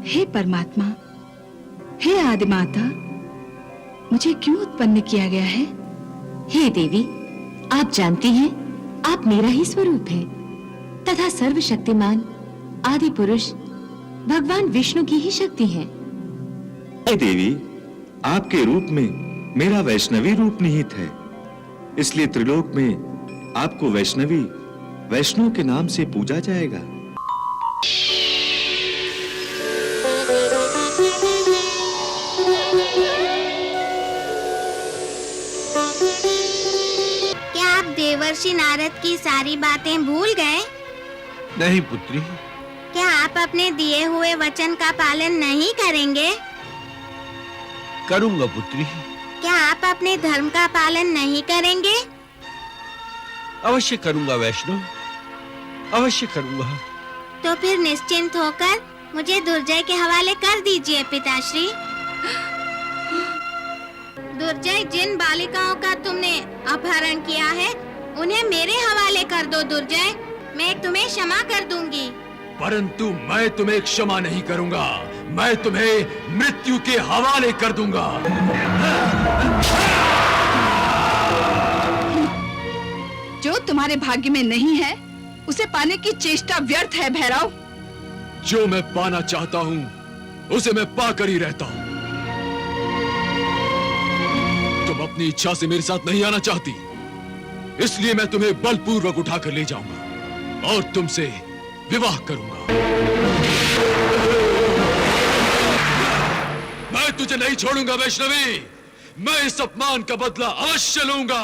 हे परमात्मा, हे आदिमाता, मुझे क्यों उत्पन्न किया गया है? हे देवी, आप जानती हैं आप मेरा ही स्वरूप है तथा सर्वशक्तिमान आदि पुरुष भगवान विष्णु की ही शक्ति है। हे देवी, आपके रूप में मेरा वैष्णवी रूप निहित है, इसलिए त्रिलोक में आपको वैष्णवी, वैष्णु के नाम से पूजा जाएगा। क्या आप देवर्षि नारद की सारी बातें भूल गए? नहीं पुत्री। क्या आप अपने दिए हुए वचन का पालन नहीं करेंगे? करूंगा पुत्री। क्या आप अपने धर्म का पालन नहीं करेंगे? अवश्य करूंगा वैष्णव, अवश्य करूंगा। तो फिर निश्चिंत होकर मुझे दुर्जय के हवाले कर दीजिए पिताश्री। दुर्जय, जिन बालिकाओं का तुमने अपहरण किया है उन्हें मेरे हवाले कर दो दुर्जय, मैं तुम्हें क्षमा कर दूंगी। परंतु मैं तुम्हें क्षमा नहीं करूंगा, मैं तुम्हें मृत्यु के हवाले कर दूंगा। जो तुम्हारे भाग्य में नहीं है उसे पाने की चेष्टा व्यर्थ है भैरव। जो मैं पाना चाहता हूं उसे मैं पाकर ही रहता हूं। तुम अपनी इच्छा से मेरे साथ नहीं आना चाहती, इसलिए मैं तुम्हें बलपूर्वक उठाकर ले जाऊंगा और तुमसे विवाह करूंगा। मैं तुझे नहीं छोड़ूंगा वैष्णवी, मैं इस अपमान का बदला अवश्य लूंगा।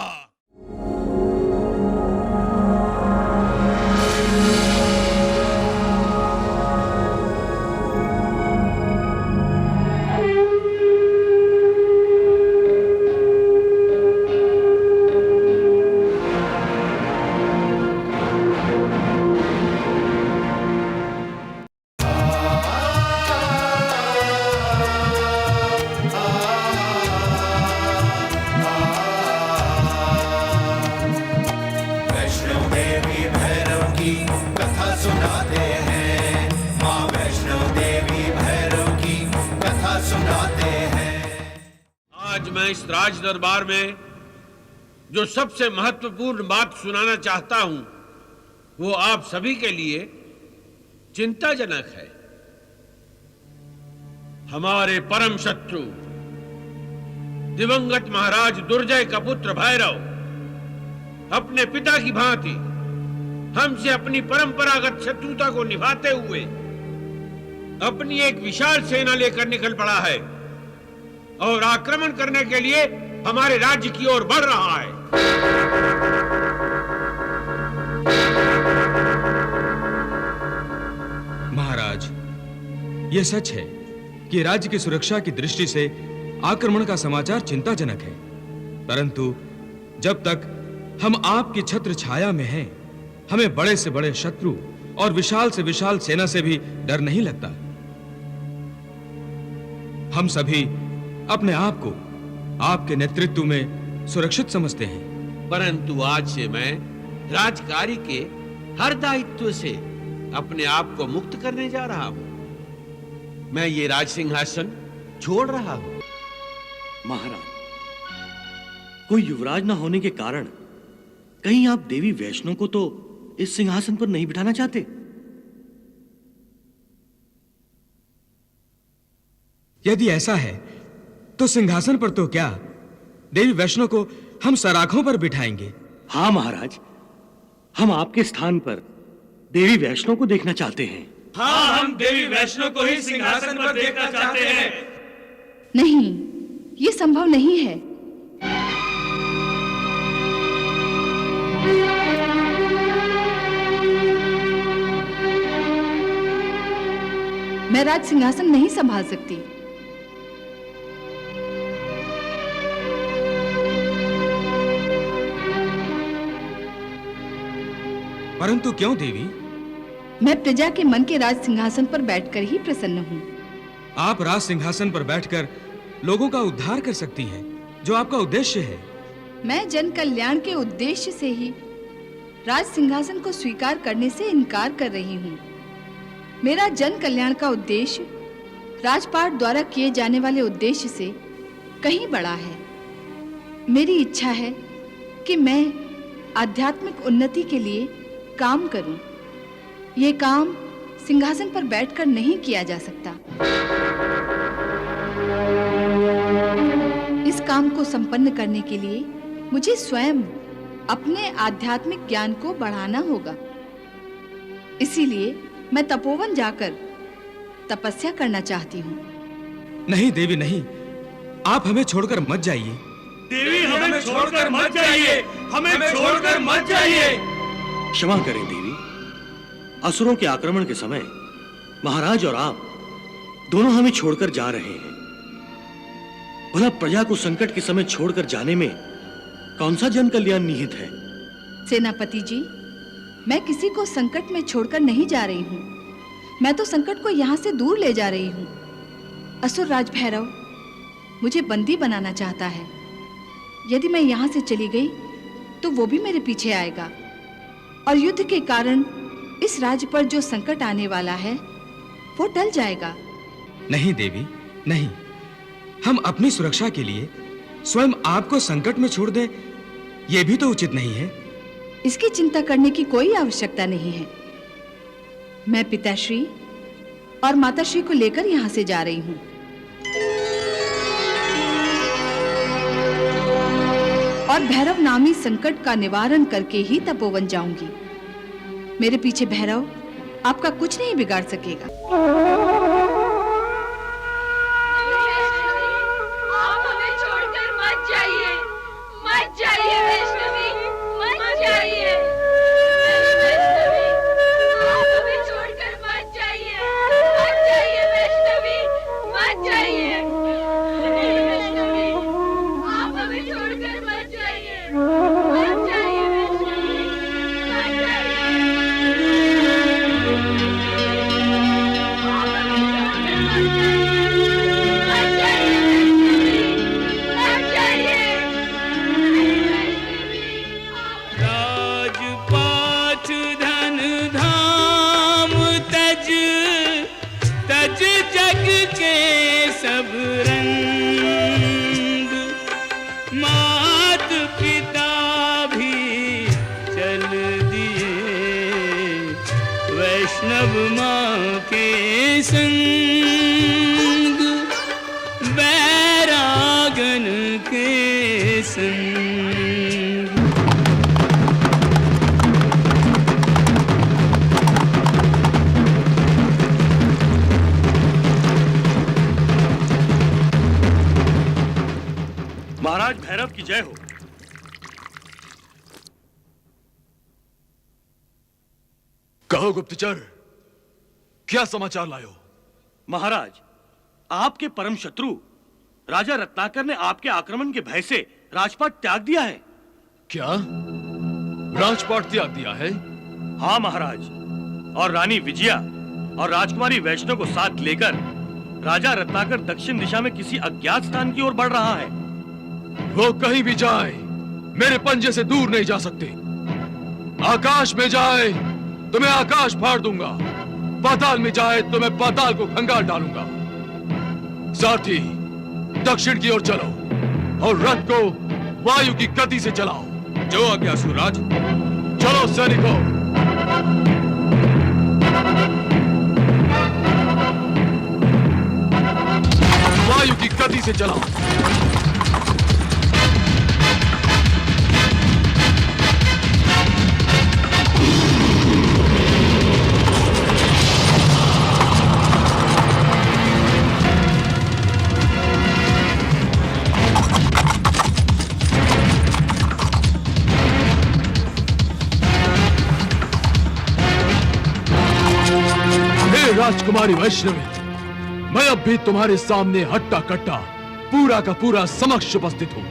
आज मैं इस राज दरबार में जो सबसे महत्वपूर्ण बात सुनाना चाहता हूं वो आप सभी के लिए चिंताजनक है। हमारे परम शत्रु दिवंगत महाराज दुर्जय का पुत्र भैरव अपने पिता की भांति हमसे अपनी परंपरागत शत्रुता को निभाते हुए अपनी एक विशाल सेना लेकर निकल पड़ा है और आक्रमण करने के लिए हमारे राज्य की ओर बढ़ रहा है। महाराज, यह सच है कि राज्य की सुरक्षा की दृष्टि से आक्रमण का समाचार चिंताजनक है, परंतु जब तक हम आपकी छत्र छाया में हैं, हमें बड़े से बड़े शत्रु और विशाल से विशाल सेना से भी डर नहीं लगता। हम सभी अपने आप को आपके नेतृत्व में सुरक्षित समझते हैं। परंतु आज से मैं राजकार्य के हर दायित्व से अपने आप को मुक्त करने जा रहा हूं। मैं ये राज सिंहासन छोड़ रहा हूं। महाराज, कोई युवराज न होने के कारण कहीं आप देवी वैष्णो को तो इस सिंहासन पर नहीं बिठाना चाहते? यदि ऐसा है तो सिंहासन पर तो क्या, देवी वैष्णो को हम सराखों पर बिठाएंगे। हाँ महाराज, हम आपके स्थान पर देवी वैष्णो को देखना चाहते हैं। हाँ, हम देवी वैष्णो को ही सिंहासन पर देखना चाहते हैं। नहीं, ये संभव नहीं है। मैं राज सिंहासन नहीं संभाल सकती। परंतु क्यों देवी? मैं प्रजा के मन के राज सिंहासन पर बैठकर ही प्रसन्न हूँ। आप राज सिंहासन पर बैठकर लोगों का उद्धार कर सकती हैं, जो आपका उद्देश्य है। मैं जन कल्याण के उद्देश्य से ही राज सिंहासन को स्वीकार करने से इनकार कर रही हूँ। मेरा जन कल्याण का उद्देश्य राजपाट द्वारा किए जाने वाले उद्देश्य से कहीं बड़ा है। मेरी इच्छा है कि मैं आध्यात्मिक उन्नति के लिए काम करूं। ये काम सिंहासन पर बैठकर नहीं किया जा सकता। इस काम को संपन्न करने के लिए मुझे स्वयं अपने आध्यात्मिक ज्ञान को बढ़ाना होगा। इसीलिए मैं तपोवन जाकर तपस्या करना चाहती हूँ। नहीं देवी नहीं, आप हमें छोड़कर मत जाइए। देवी हमें छोड़कर मत जाइए, हमें छोड़कर मत जाइए। क्षमा करें देवी, असुरों के आक्रमण के समय महाराज और आप दोनों हमें छोड़कर जा रहे हैं। भला प्रजा को संकट के समय छोड़कर जाने में कौन सा जन कल्याण निहित है? सेनापति जी, मैं किसी को संकट में छोड़कर नहीं जा रही हूँ। मैं तो संकट को यहाँ से दूर ले जा रही हूँ। असुर राज भैरव मुझे बंदी बनाना चाहता है। यदि मैं यहाँ से चली गई तो वो भी मेरे पीछे आएगा और युद्ध के कारण इस राज्य पर जो संकट आने वाला है वो टल जाएगा। नहीं देवी नहीं, हम अपनी सुरक्षा के लिए स्वयं आपको संकट में छोड़ दें, यह भी तो उचित नहीं है। इसकी चिंता करने की कोई आवश्यकता नहीं है। मैं पिताश्री और माताश्री को लेकर यहाँ से जा रही हूँ। और भैरव नामी संकट का निवारण करके ही तपोवन जाऊंगी। मेरे पीछे भैरव आपका कुछ नहीं बिगाड़ सकेगा। आप हमें छोड़कर मत जाइए, मत जाइए वैष्णवी, मत जाइए। वैष्णवी, आप हमें छोड़कर मत जाइए, मत जाइए वैष्णवी, मत जाइए। वैष्णवी, आप हमें छोड़कर मत जाइए, मत जाइए वैष्णवी, मत जाइए। राजपाट धन धाम तज तज जग के सब रंग, मात पिता भी चल दिए वैष्णव माँ के संग, बैरागन के संग। महाराज भैरव की जय हो। कहो गुप्तचर, क्या समाचार लायो? महाराज, आपके परम शत्रु राजा रत्नाकर ने आपके आक्रमण के भय से राजपाट त्याग दिया है। क्या राजपाट त्याग दिया है? हाँ महाराज, और रानी विजया और राजकुमारी वैष्णव को साथ लेकर राजा रत्नाकर दक्षिण दिशा में किसी अज्ञात स्थान की ओर बढ़ रहा है। वो कहीं भी जाए मेरे पंजे से दूर नहीं जा सकते। आकाश में जाए तो मैं आकाश फाड़ दूंगा, पाताल में जाए तो मैं पाताल को खंगाल डालूंगा। सारथी, दक्षिण की ओर चलो और रथ को वायु की गति से चलाओ। जो आज्ञा सूरज। चलो सैनिकों। वायु की गति से चलाओ। राजकुमारी वैष्णवी, मैं अब भी तुम्हारे सामने हट्टा कट्टा पूरा का पूरा समक्ष उपस्थित हूं।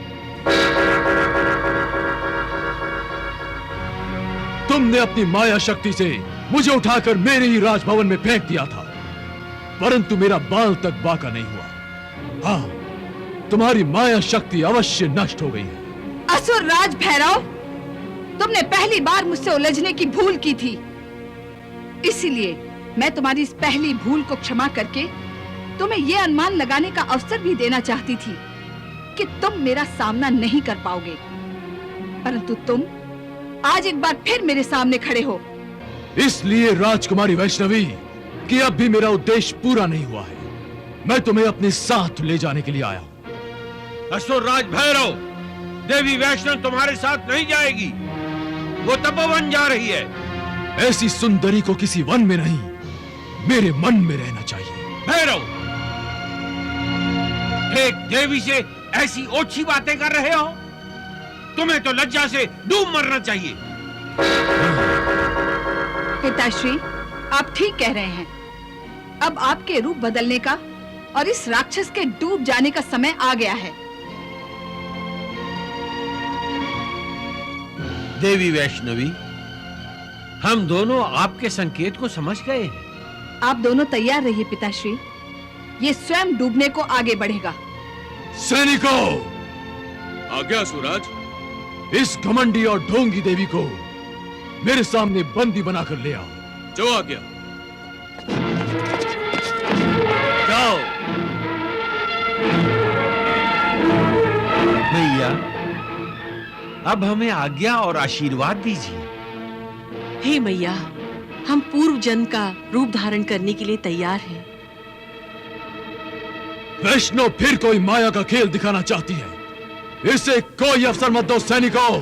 तुमने अपनी माया शक्ति से मुझे उठाकर मेरे ही राजभवन में फेंक दिया था, परंतु मेरा बाल तक बाका नहीं हुआ। हाँ, तुम्हारी माया शक्ति अवश्य नष्ट हो गई है। असुर राज भैरव, तुमने पहली बार मुझसे उलझने की भूल की थी, इसलिए मैं तुम्हारी इस पहली भूल को क्षमा करके तुम्हें ये अनुमान लगाने का अवसर भी देना चाहती थी कि तुम मेरा सामना नहीं कर पाओगे, परंतु तुम आज एक बार फिर मेरे सामने खड़े हो। इसलिए राजकुमारी वैष्णवी कि अब भी मेरा उद्देश्य पूरा नहीं हुआ है। मैं तुम्हें अपने साथ ले जाने के लिए आया हूं। असुर राज भैरव, देवी वैष्णव तुम्हारे साथ नहीं जाएगी, वो तपोवन जा रही है। ऐसी सुंदरी को किसी वन में नहीं, मेरे मन में रहना चाहिए। भैरव, एक देवी से ऐसी ओछी बातें कर रहे हो? तुम्हें तो लज्जा से डूब मरना चाहिए। पिताश्री, आप ठीक कह रहे हैं। अब आपके रूप बदलने का और इस राक्षस के डूब जाने का समय आ गया है। देवी वैष्णवी, हम दोनों आपके संकेत को समझ गए हैं। आप दोनों तैयार रहिए पिताश्री, ये स्वयं डूबने को आगे बढ़ेगा। सैनिकों, आज्ञा सुराज। इस घमंडी और ढोंगी देवी को मेरे सामने बंदी बनाकर ले आओ। जो आज्ञा। जाओ। भैया, अब हमें आज्ञा और आशीर्वाद दीजिए। हे मैया, हम पूर्व जन्म का रूप धारण करने के लिए तैयार हैं। वैष्णव फिर कोई माया का खेल दिखाना चाहती है, इसे कोई अवसर मत दो। सैनिकों,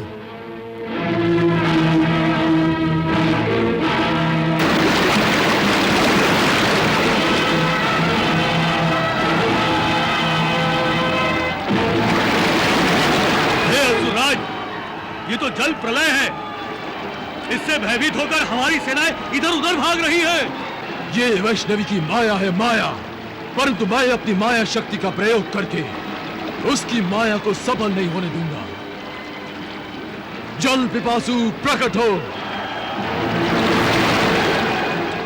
हे असुरराज, ये तो जल प्रलय है। इससे भयभीत होकर हमारी सेनाएं इधर उधर भाग रही है। ये वैष्णवी की माया है, माया। परंतु मैं अपनी माया शक्ति का प्रयोग करके उसकी माया को सफल नहीं होने दूंगा। जल पिपासु प्रकट हो,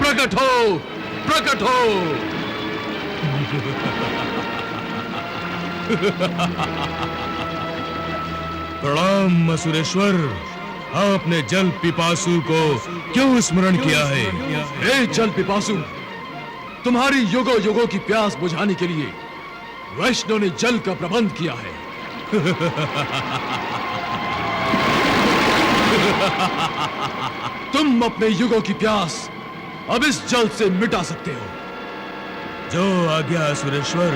प्रकट हो, प्रकट हो। प्रणाम असुरेश्वर, आपने जल पिपासु को क्यों स्मरण किया है? हे जल पिपासु, तुम्हारी युगों युगों की प्यास बुझाने के लिए वैष्णव ने जल का प्रबंध किया है। तुम अपने युगों की प्यास अब इस जल से मिटा सकते हो। जो आज्ञा सुरेश्वर।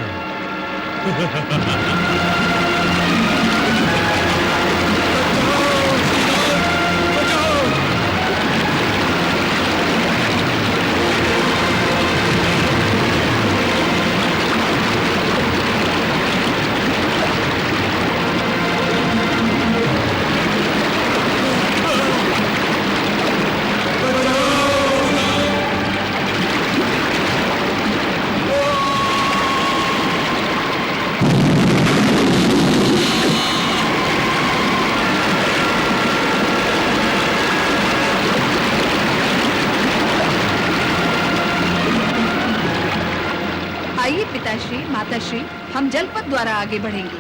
आइए पिताश्री, माताश्री, हम जलपथ द्वारा आगे बढ़ेंगे।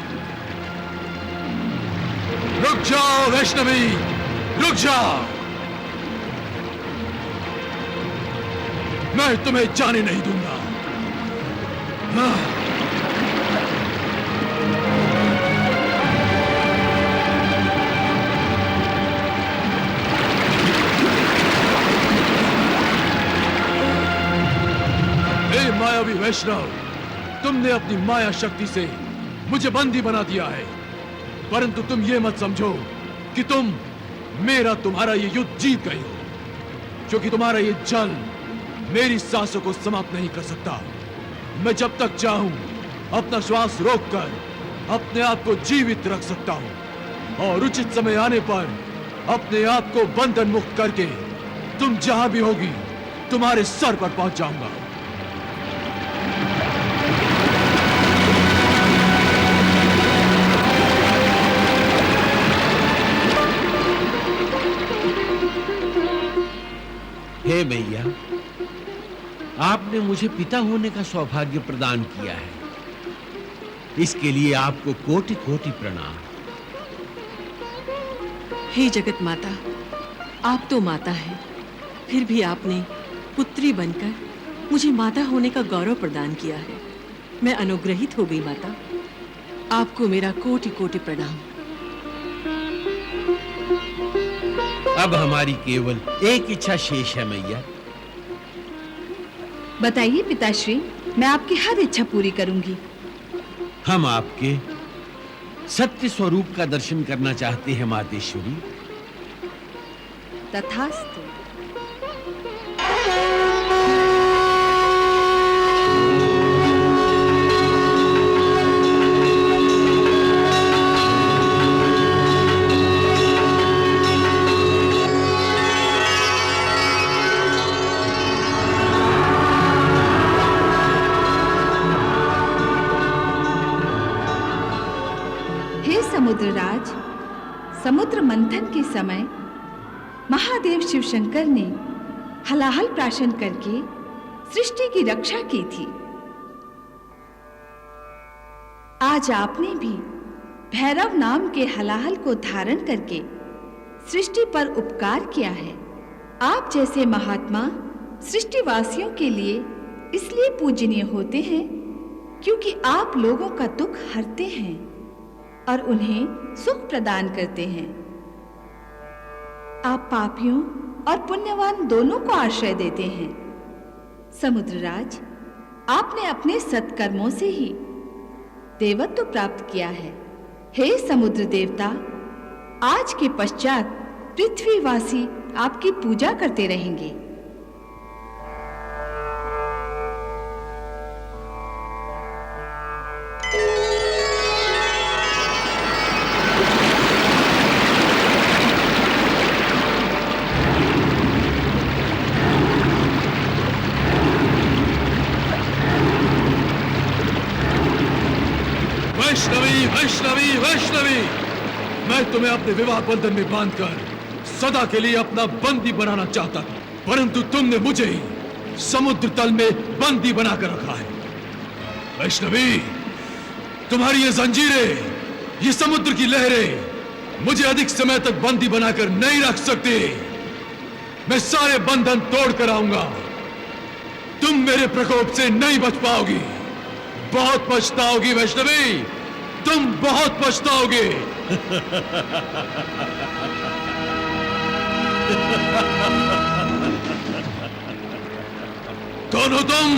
रुक जाओ वैष्णवी, रुक जाओ। मैं तुम्हें जाने नहीं दूंगा। हे मायावी वैष्णव, तुमने अपनी माया शक्ति से मुझे बंदी बना दिया है, परंतु तुम ये मत समझो कि तुम मेरा तुम्हारा ये युद्ध जीत गए हो, क्योंकि तुम्हारा ये जल मेरी सांसों को समाप्त नहीं कर सकता। मैं जब तक चाहूं अपना श्वास रोककर अपने आप को जीवित रख सकता हूं, और उचित समय आने पर अपने आप को बंधन मुक्त करके तुम जहां भी होगी तुम्हारे सर पर पहुंच जाऊंगा। हे मैया, आपने मुझे पिता होने का सौभाग्य प्रदान किया है, इसके लिए आपको कोटि कोटि प्रणाम। हे जगत माता, आप तो माता हैं, फिर भी आपने पुत्री बनकर मुझे माता होने का गौरव प्रदान किया है। मैं अनुग्रहित हो गई माता। आपको मेरा कोटि कोटि प्रणाम। अब हमारी केवल एक इच्छा शेष है मैया। बताइए पिताश्री, मैं आपकी हर इच्छा पूरी करूंगी। हम आपके सत्य स्वरूप का दर्शन करना चाहते हैं मातेश्वरी। तथास्तु। हे समुद्रराज, समुद्र मंथन के समय महादेव शिव शंकर ने हलाहल प्राशन करके सृष्टि की रक्षा की थी। आज आपने भी भैरव नाम के हलाहल को धारण करके सृष्टि पर उपकार किया है। आप जैसे महात्मा सृष्टिवासियों के लिए इसलिए पूजनीय होते हैं क्योंकि आप लोगों का दुख हरते हैं और उन्हें सुख प्रदान करते हैं। आप पापियों और पुण्यवान दोनों को आश्रय देते हैं। समुद्रराज, आपने अपने सत्कर्मों से ही देवत्व प्राप्त किया है। हे समुद्र देवता, आज के पश्चात पृथ्वीवासी आपकी पूजा करते रहेंगे। वैष्णवी, वैष्णवी, वैष्णवी, मैं तुम्हें अपने विवाह बंधन में बांधकर सदा के लिए अपना बंदी बनाना चाहता था, परंतु तुमने मुझे ही समुद्र तल में बंदी बनाकर रखा है। वैष्णवी, तुम्हारी ये जंजीरें, ये समुद्र की लहरें मुझे अधिक समय तक बंदी बनाकर नहीं रख सकती। मैं सारे बंधन तोड़ कर आऊंगा। तुम मेरे प्रकोप से नहीं बच पाओगी। बहुत पछताओगी वैष्णवी, तुम बहुत पछताओगे। दोनों तुम,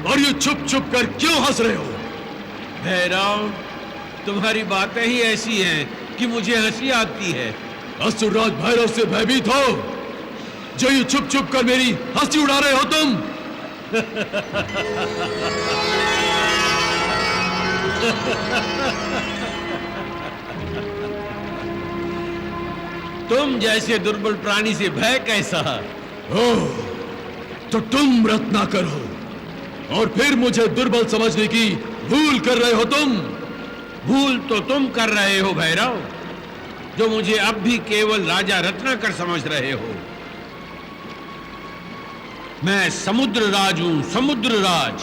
और ये छुप छुप कर क्यों हंस रहे हो? भैरव, तुम्हारी बातें ही ऐसी हैं कि मुझे हंसी आती है। असुरराज भैरव से भयभीत हो जो ये छुप छुप कर मेरी हंसी उड़ा रहे हो तुम? तुम जैसे दुर्बल प्राणी से भय कैसा? ओह, तो तुम रत्नाकर हो और फिर मुझे दुर्बल समझने की भूल कर रहे हो तुम। भूल तो तुम कर रहे हो भैरव, जो मुझे अब भी केवल राजा रत्नाकर समझ रहे हो। मैं समुद्र राज हूं, समुद्र राज,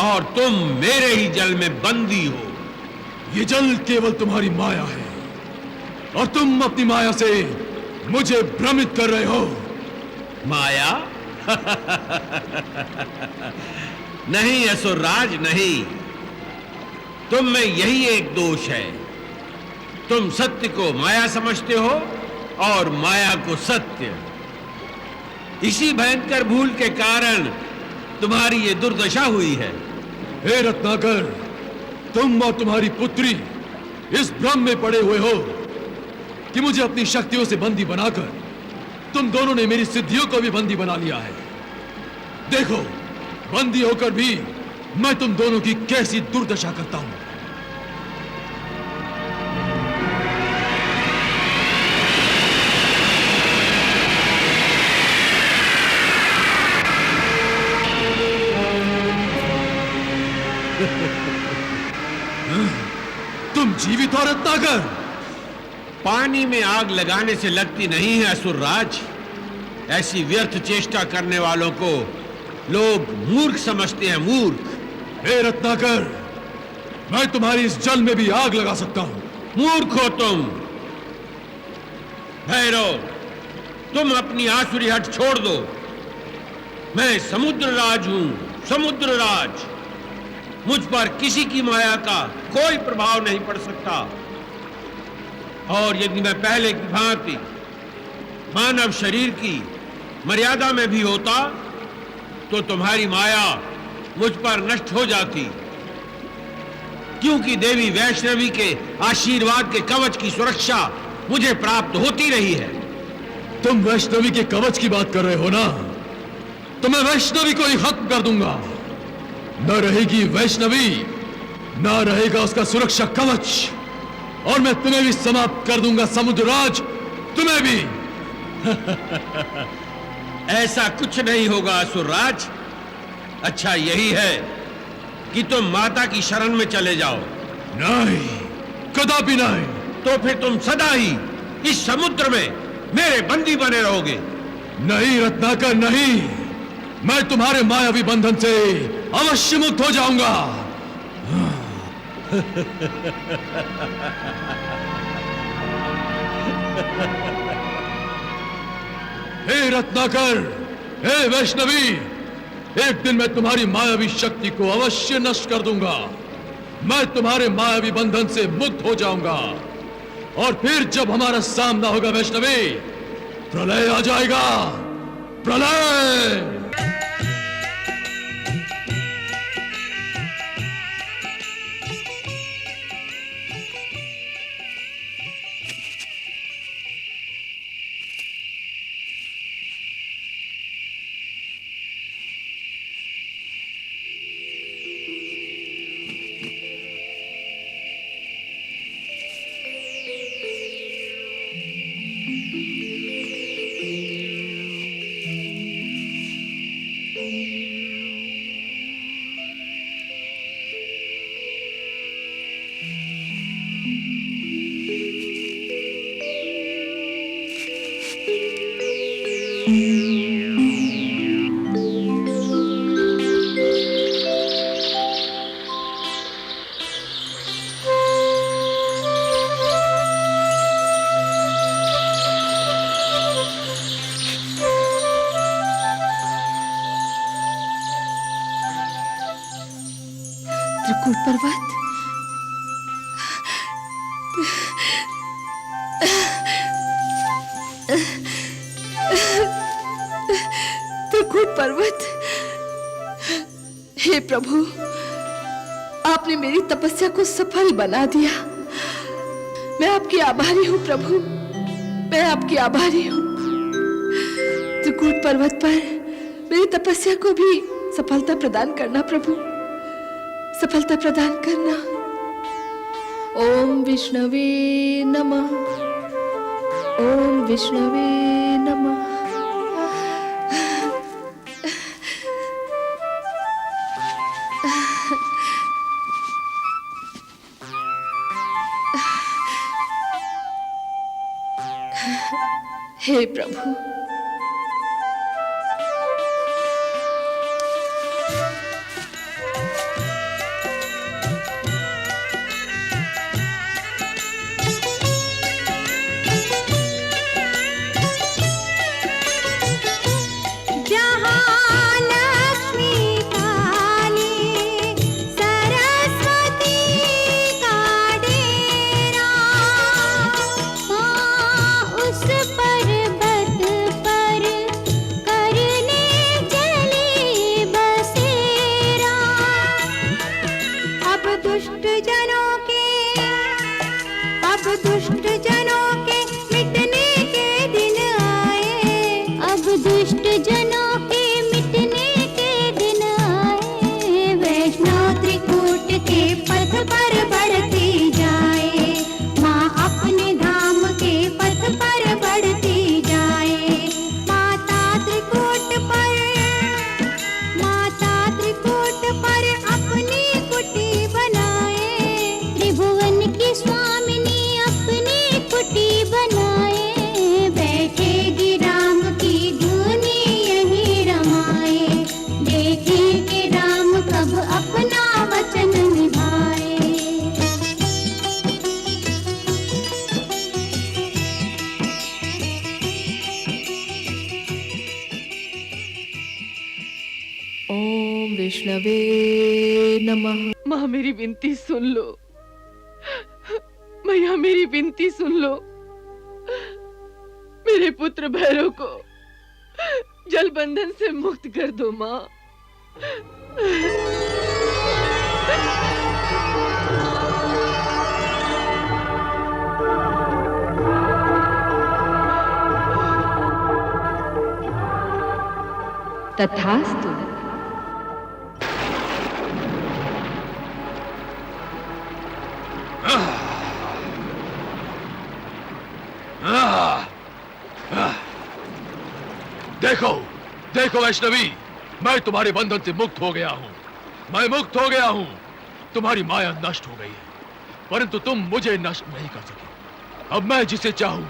और तुम मेरे ही जल में बंदी हो। ये जल केवल तुम्हारी माया है और तुम अपनी माया से मुझे भ्रमित कर रहे हो। माया? नहीं असुरराज, नहीं। तुम में यही एक दोष है। तुम सत्य को माया समझते हो और माया को सत्य। इसी भयंकर भूल के कारण तुम्हारी ये दुर्दशा हुई है। हे रत्नाकर, तुम और तुम्हारी पुत्री इस भ्रम में पड़े हुए हो कि मुझे अपनी शक्तियों से बंदी बनाकर तुम दोनों ने मेरी सिद्धियों को भी बंदी बना लिया है। देखो, बंदी होकर भी मैं तुम दोनों की कैसी दुर्दशा करता हूं। तुम जीवित हो रत्नाकर? पानी में आग लगाने से लगती नहीं है असुरराज। ऐसी व्यर्थ चेष्टा करने वालों को लोग मूर्ख समझते हैं, मूर्ख। हे रत्नाकर, मैं तुम्हारी इस जल में भी आग लगा सकता हूं। मूर्ख हो तुम। भैरव, तुम अपनी आसुरी हट छोड़ दो। मैं समुद्र राज हूं, समुद्र राज, मुझ पर किसी की माया का कोई प्रभाव नहीं पड़ सकता। और यदि मैं पहले की भांति मानव शरीर की मर्यादा में भी होता तो तुम्हारी माया मुझ पर नष्ट हो जाती, क्योंकि देवी वैष्णवी के आशीर्वाद के कवच की सुरक्षा मुझे प्राप्त होती रही है। तुम वैष्णवी के कवच की बात कर रहे हो ना? तो मैं वैष्णवी को ही खत्म कर दूंगा। न रहेगी वैष्णवी, न रहेगा उसका सुरक्षा कवच, और मैं तुम्हें भी समाप्त कर दूंगा समुद्रराज, तुम्हें भी। ऐसा कुछ नहीं होगा असुरराज। अच्छा यही है कि तुम माता की शरण में चले जाओ। नहीं, कदापि नहीं। तो फिर तुम सदा ही इस समुद्र में मेरे बंदी बने रहोगे। नहीं रत्नाकर, नहीं। मैं तुम्हारे मायावी बंधन से अवश्य मुक्त हो जाऊंगा। हे रत्नाकर, हे वैष्णवी, एक दिन मैं तुम्हारी मायावी शक्ति को अवश्य नष्ट कर दूंगा। मैं तुम्हारे मायावी बंधन से मुक्त हो जाऊंगा, और फिर जब हमारा सामना होगा वैष्णवी, प्रलय आ जाएगा, प्रलय। त्रिकूट पर्वत, त्रिकूट पर्वत, हे प्रभु, आपने मेरी तपस्या को सफल बना दिया। मैं आपकी आभारी हूँ प्रभु, मैं आपकी आभारी हूँ। त्रिकूट पर्वत पर मेरी तपस्या को भी सफलता प्रदान करना प्रभु, सफलता प्रदान करना। ओम विष्णवे नमः, ओम विष्णवे नमः। हे प्रभु, उस पर्वत नमः। माँ मेरी विनती सुन लो, मैया मेरी विनती सुन लो। मेरे पुत्र भैरव को जल बंधन से मुक्त कर दो माँ। तथास्तु। देखो देखो वैष्णवी, मैं तुम्हारे बंधन से मुक्त हो गया हूँ। मैं मुक्त हो गया हूँ। तुम्हारी माया नष्ट हो गई है, परंतु तुम मुझे नष्ट नहीं कर सके। अब मैं जिसे चाहूँ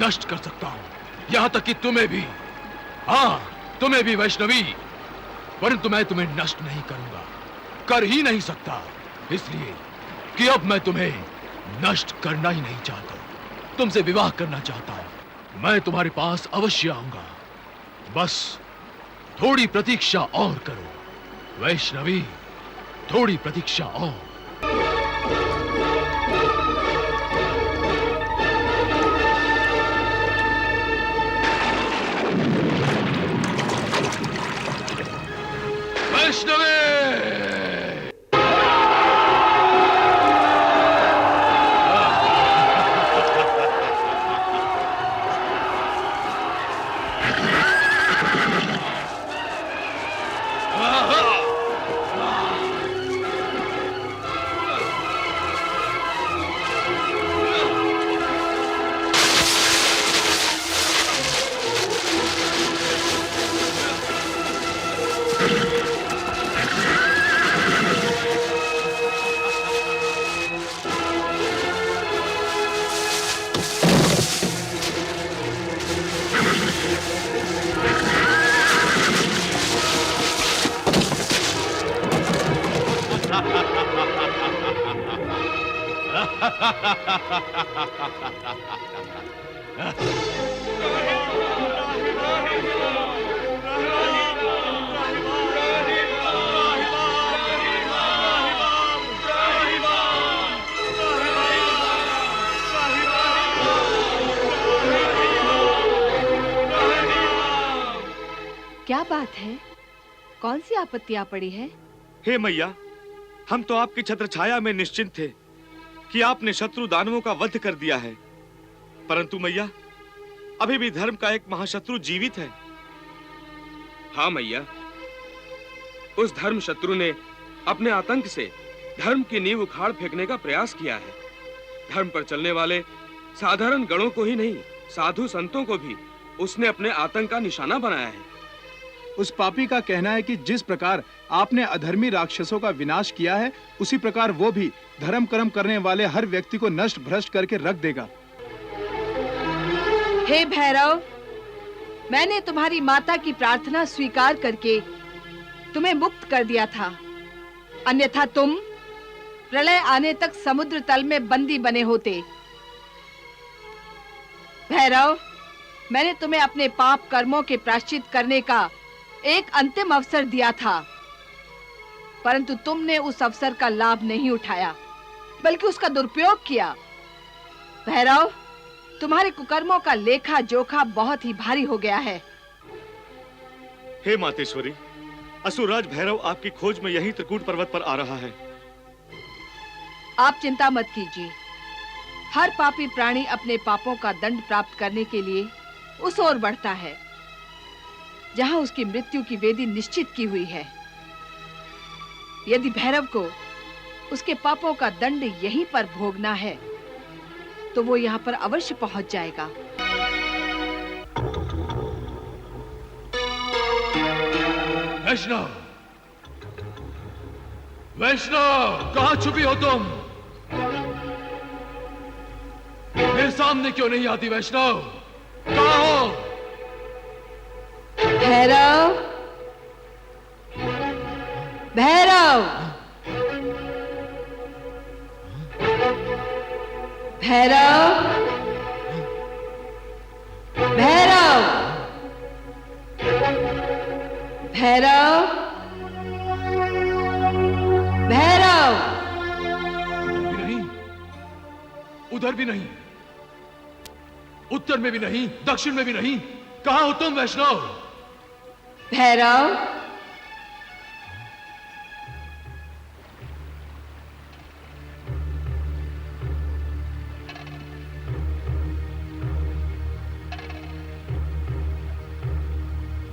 नष्ट कर सकता हूँ, यहाँ तक कि तुम्हें भी। हाँ, तुम्हें भी वैष्णवी, परंतु मैं तुम्हें नष्ट नहीं करूंगा, कर ही नहीं सकता, इसलिए कि अब मैं तुम्हें नष्ट करना ही नहीं चाहता, तुमसे विवाह करना चाहता हूं। मैं तुम्हारे पास अवश्य आऊंगा, बस थोड़ी प्रतीक्षा और करो वैष्णवी, थोड़ी प्रतीक्षा और। वैष्णवी! क्या बात है? कौन सी आपत्ति आ पड़ी है? हे मैया, हम तो आपकी छत्र छाया में निश्चिंत थे कि आपने शत्रु दानवों का वध कर दिया है, परंतु मैया, अभी भी धर्म का एक महाशत्रु जीवित है। हाँ मैया, उस धर्म शत्रु ने अपने आतंक से धर्म की नींव उखाड़ फेंकने का प्रयास किया है। धर्म पर चलने वाले साधारण गणों को ही नहीं, साधु संतों को भी उसने अपने आतंक का निशाना बनाया है। उस पापी का कहना है कि जिस प्रकार आपने अधर्मी राक्षसों का विनाश किया है, उसी प्रकार वो भी धर्म कर्म करने वाले हर व्यक्ति को नष्ट भ्रष्ट करके रख देगा। हे भैरव, मैंने तुम्हारी माता की प्रार्थना स्वीकार करके तुम्हें मुक्त कर दिया था, अन्यथा तुम प्रलय आने तक समुद्र तल में बंदी बने होते। भैरव, मैंने तुम्हें अपने पाप कर्मों के प्रायश्चित करने का एक अंतिम अवसर दिया था, परंतु तुमने उस अवसर का लाभ नहीं उठाया, बल्कि उसका दुरुपयोग किया। भैरव, तुम्हारे कुकर्मों का लेखा जोखा बहुत ही भारी हो गया है। हे मातेश्वरी, असुरराज भैरव आपकी खोज में यही त्रिकूट पर्वत पर आ रहा है। आप चिंता मत कीजिए, हर पापी प्राणी अपने पापों का दंड प्राप्त करने के लिए उस ओर बढ़ता है जहां उसकी मृत्यु की वेदी निश्चित की हुई है। यदि भैरव को उसके पापों का दंड यहीं पर भोगना है, तो वो यहाँ पर अवश्य पहुंच जाएगा। वैष्णव, वैष्णव, कहाँ छुपी हो तुम? मेरे सामने क्यों नहीं आती वैष्णव? कहाँ हो? भैरव, भैरव, भैरव, भैरव, भैरव, उधर भी नहीं, उत्तर में भी नहीं, दक्षिण में भी नहीं। कहां हो तुम वैष्णव? भैरव,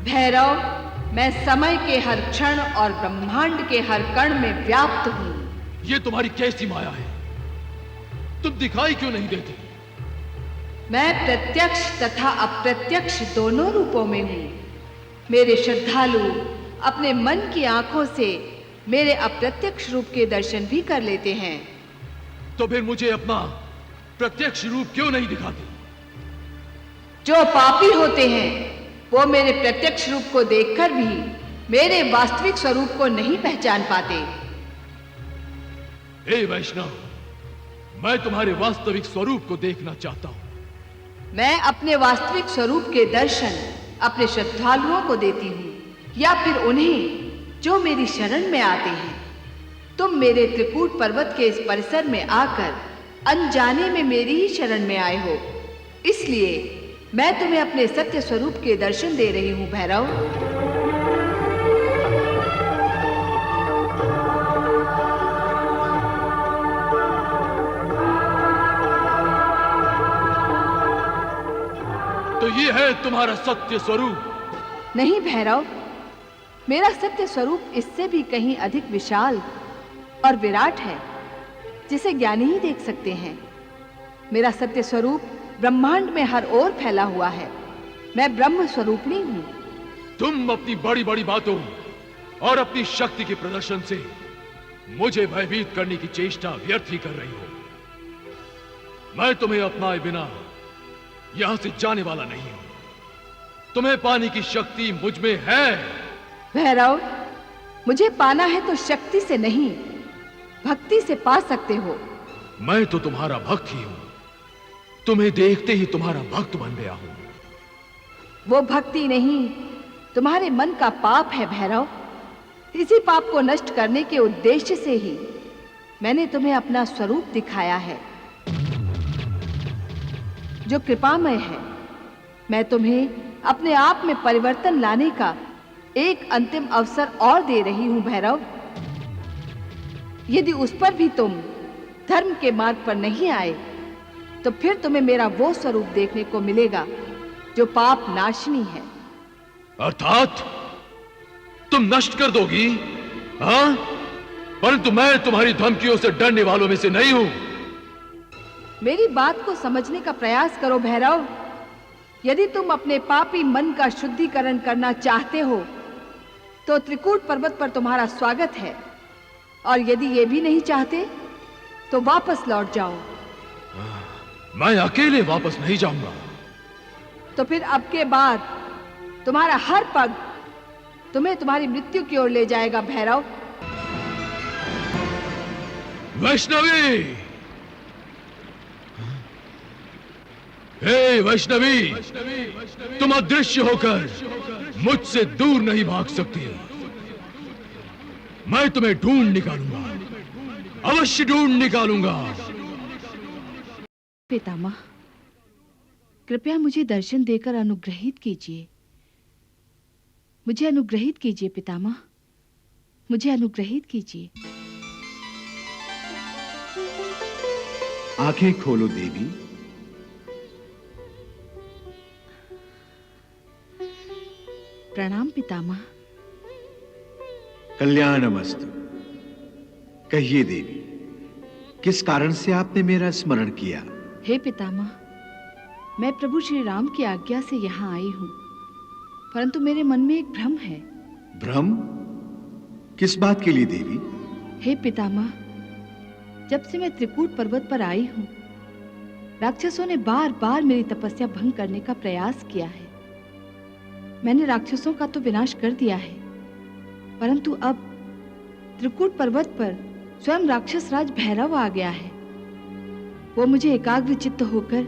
भैरव, मैं समय के हर क्षण और ब्रह्मांड के हर कण में व्याप्त हूं। ये तुम्हारी कैसी माया है? तुम दिखाई क्यों नहीं देती? मैं प्रत्यक्ष तथा अप्रत्यक्ष दोनों रूपों में हूं। मेरे श्रद्धालु अपने मन की आंखों से मेरे अप्रत्यक्ष रूप के दर्शन भी कर लेते हैं। तो फिर मुझे अपना प्रत्यक्ष रूप क्यों नहीं दिखाती? जो पापी होते हैं वो मेरे प्रत्यक्ष रूप को देखकर भी मेरे वास्तविक स्वरूप को नहीं पहचान पाते। हे वैष्णव, मैं तुम्हारे वास्तविक स्वरूप को देखना चाहता हूं। मैं अपने वास्तविक स्वरूप के दर्शन अपने श्रद्धालुओं को देती हूँ या फिर उन्हें जो मेरी शरण में आते हैं। तुम मेरे त्रिकूट पर्वत के इस परिसर में आकर अनजाने में मेरी ही शरण में आए हो, इसलिए मैं तुम्हें अपने सत्य स्वरूप के दर्शन दे रही हूँ भैरव। तो ये है तुम्हारा सत्य स्वरूप? नहीं भैरव, मेरा सत्य स्वरूप इससे भी कहीं अधिक विशाल और विराट है, जिसे ज्ञानी ही देख सकते हैं। मेरा सत्य स्वरूप ब्रह्मांड में हर ओर फैला हुआ है। मैं ब्रह्म स्वरूपिणी हूं। तुम अपनी बड़ी बड़ी बातों और अपनी शक्ति के प्रदर्शन से मुझे भयभीत करने की चेष्टा व्यर्थ ही कर रही हो। मैं तुम्हें अपनाए बिना यहां से जाने वाला नहीं हूं। तुम्हें पाने की शक्ति मुझ में है। भैरव, मुझे पाना है तो शक्ति से नहीं, भक्ति से पा सकते हो। मैं तो तुम्हारा भक्त ही हूं। तुम्हें देखते ही तुम्हारा भक्त बन गया हूं। वो भक्ति नहीं, तुम्हारे मन का पाप है भैरव। इसी पाप को नष्ट करने के उद्देश्य से ही मैंने तुम्हें अपना स्वरूप दिखाया है, जो कृपामय है। मैं तुम्हें अपने आप में परिवर्तन लाने का एक अंतिम अवसर और दे रही हूं भैरव। यदि उस पर भी तुम धर्म के मार्ग पर नहीं आए तो फिर तुम्हें मेरा वो स्वरूप देखने को मिलेगा जो पाप नाशनी है। अर्थात तुम नष्ट कर दोगी? हाँ? परंतु मैं तुम्हारी धमकियों से डरने वालों में से नहीं हूं। मेरी बात को समझने का प्रयास करो भैरव। यदि तुम अपने पापी मन का शुद्धिकरण करना चाहते हो तो त्रिकूट पर्वत पर तुम्हारा स्वागत है, और यदि ये भी नहीं चाहते तो वापस लौट जाओ। मैं अकेले वापस नहीं जाऊंगा। तो फिर अब के बाद तुम्हारा हर पग तुम्हें तुम्हारी मृत्यु की ओर ले जाएगा भैरव। वैष्णवी! हे वैष्णवी! तुम अदृश्य होकर मुझसे दूर नहीं भाग सकती। मैं तुम्हें ढूंढ निकालूंगा, अवश्य ढूंढ निकालूंगा। पितामह, कृपया मुझे दर्शन देकर अनुग्रहित कीजिए। मुझे अनुग्रहित कीजिए पितामह, मुझे अनुग्रहित कीजिए। आंखें खोलो देवी। प्रणाम पितामह। कल्याणमस्तु। कहिए देवी, किस कारण से आपने मेरा स्मरण किया? हे पितामह, मैं प्रभु श्री राम की आज्ञा से यहाँ आई हूँ, परंतु मेरे मन में एक भ्रम है। भ्रम? किस बात के लिए देवी? हे पितामह, जब से मैं त्रिकूट पर्वत पर आई हूँ, राक्षसों ने बार बार मेरी तपस्या भंग करने का प्रयास किया है। मैंने राक्षसों का तो विनाश कर दिया है, परंतु अब त्रिकूट पर्वत पर स्वयं राक्षस राज भैरव आ गया है। वो मुझे एकाग्र चित्त होकर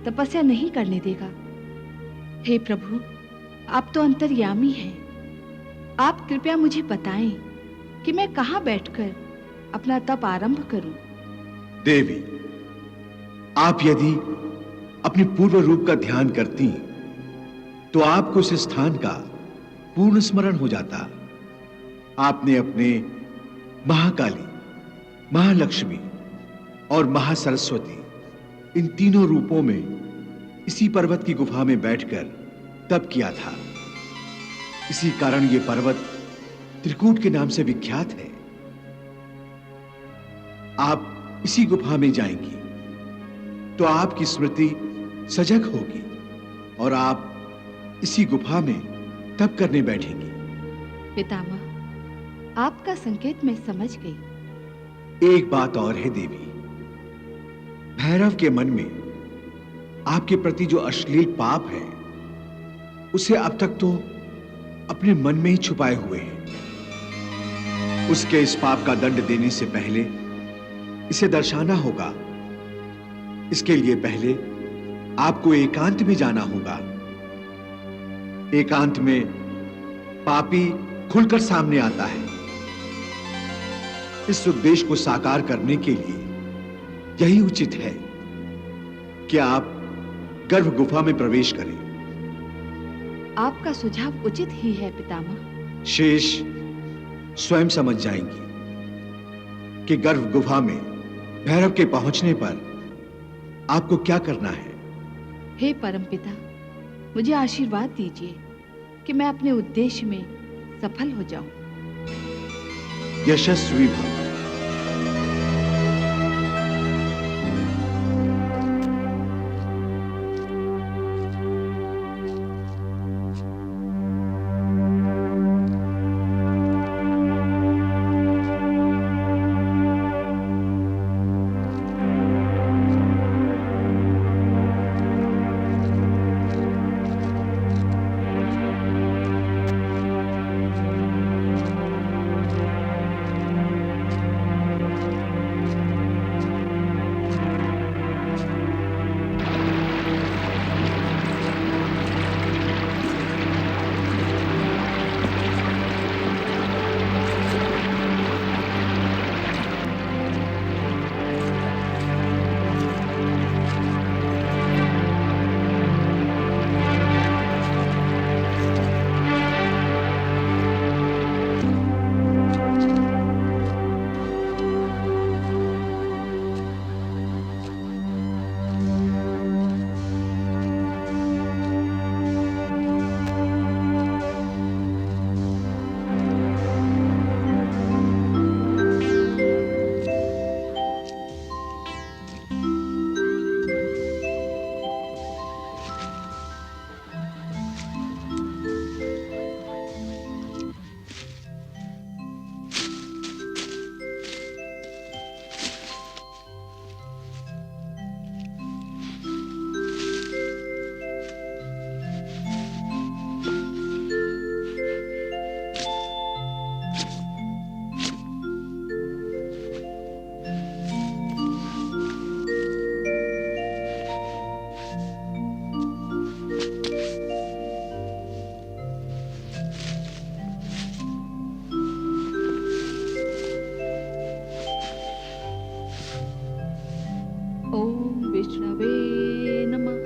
तपस्या नहीं करने देगा। हे प्रभु, आप तो अंतर्यामी हैं। आप कृपया मुझे बताएं कि मैं कहाँ बैठकर अपना तप आरंभ करूं। देवी, आप यदि अपने पूर्व रूप का ध्यान करती तो आपको इस स्थान का पूर्ण स्मरण हो जाता। आपने अपने महाकाली, महालक्ष्मी और महासरस्वती इन तीनों रूपों में इसी पर्वत की गुफा में बैठकर तप किया था। इसी कारण यह पर्वत त्रिकूट के नाम से विख्यात है। आप इसी गुफा में जाएंगी तो आपकी स्मृति सजग होगी और आप इसी गुफा में तप करने बैठेंगी। पितामह, आपका संकेत मैं समझ गई। एक बात और है देवी, भैरव के मन में आपके प्रति जो अश्लील पाप है उसे अब तक तो अपने मन में ही छुपाए हुए हैं। उसके इस पाप का दंड देने से पहले इसे दर्शाना होगा। इसके लिए पहले आपको एकांत में जाना होगा। एकांत में पापी खुलकर सामने आता है। इस उद्देश्य को साकार करने के लिए यही उचित है कि आप गर्भ गुफा में प्रवेश करें। आपका सुझाव उचित ही है पितामह। शेष स्वयं समझ जाएंगी कि गर्भ गुफा में भैरव के पहुंचने पर आपको क्या करना है। हे परमपिता, मुझे आशीर्वाद दीजिए कि मैं अपने उद्देश्य में सफल हो जाऊं। यशस्वी भव। ओम विष्णवे नमः।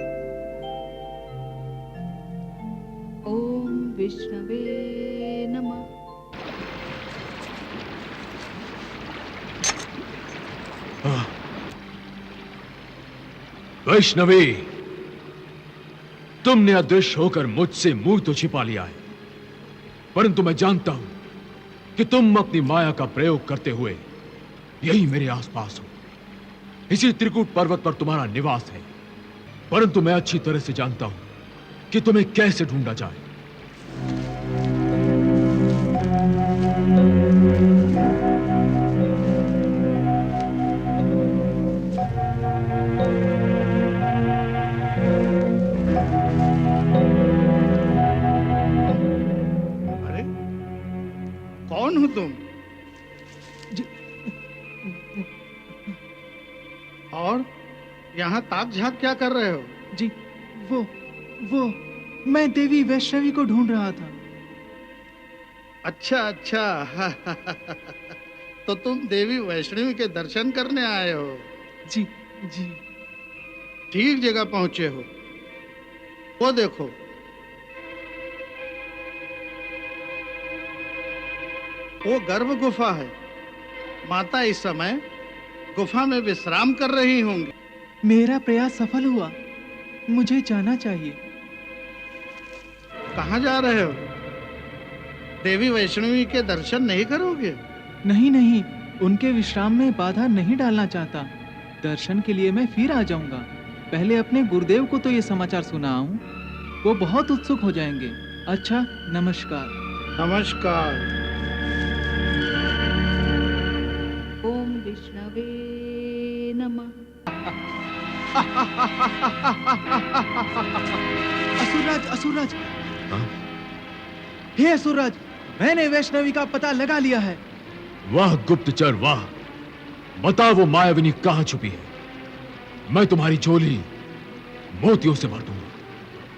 ओम विष्णवे नमः। वैष्णवी, तुमने अदृश्य होकर मुझसे मुंह तो छिपा लिया है, परंतु मैं जानता हूं कि तुम अपनी माया का प्रयोग करते हुए यही मेरे आसपास हो। इसी त्रिकूट पर्वत पर तुम्हारा निवास है, परंतु मैं अच्छी तरह से जानता हूं कि तुम्हें कैसे ढूंढा जाए। अरे कौन हो तुम? और यहाँ ताक झाक क्या कर रहे हो? जी, वो मैं देवी वैष्णवी को ढूंढ रहा था। अच्छा अच्छा तो तुम देवी वैष्णवी के दर्शन करने आए हो? जी जी। ठीक जगह पहुंचे हो। वो देखो, वो गर्भ गुफा है। माता इस समय गुफा में विश्राम कर रही होंगी। मेरा प्रयास सफल हुआ, मुझे जाना चाहिए। कहाँ जा रहे हो? देवी वैष्णवी के दर्शन नहीं करोगे? नहीं नहीं, उनके विश्राम में बाधा नहीं डालना चाहता। दर्शन के लिए मैं फिर आ जाऊंगा। पहले अपने गुरुदेव को तो ये समाचार सुनाऊं, वो बहुत उत्सुक हो जाएंगे। अच्छा, नमस्कार। नमस्कार। ओम विष्णवे नमः। असुरराज, असुरराज, हे असुरराज, मैंने वैष्णवी का पता लगा लिया है। वाह गुप्तचर वाह, बता वो मायाविनी कहां छुपी है। मैं तुम्हारी झोली मोतियों से भर दूंगा।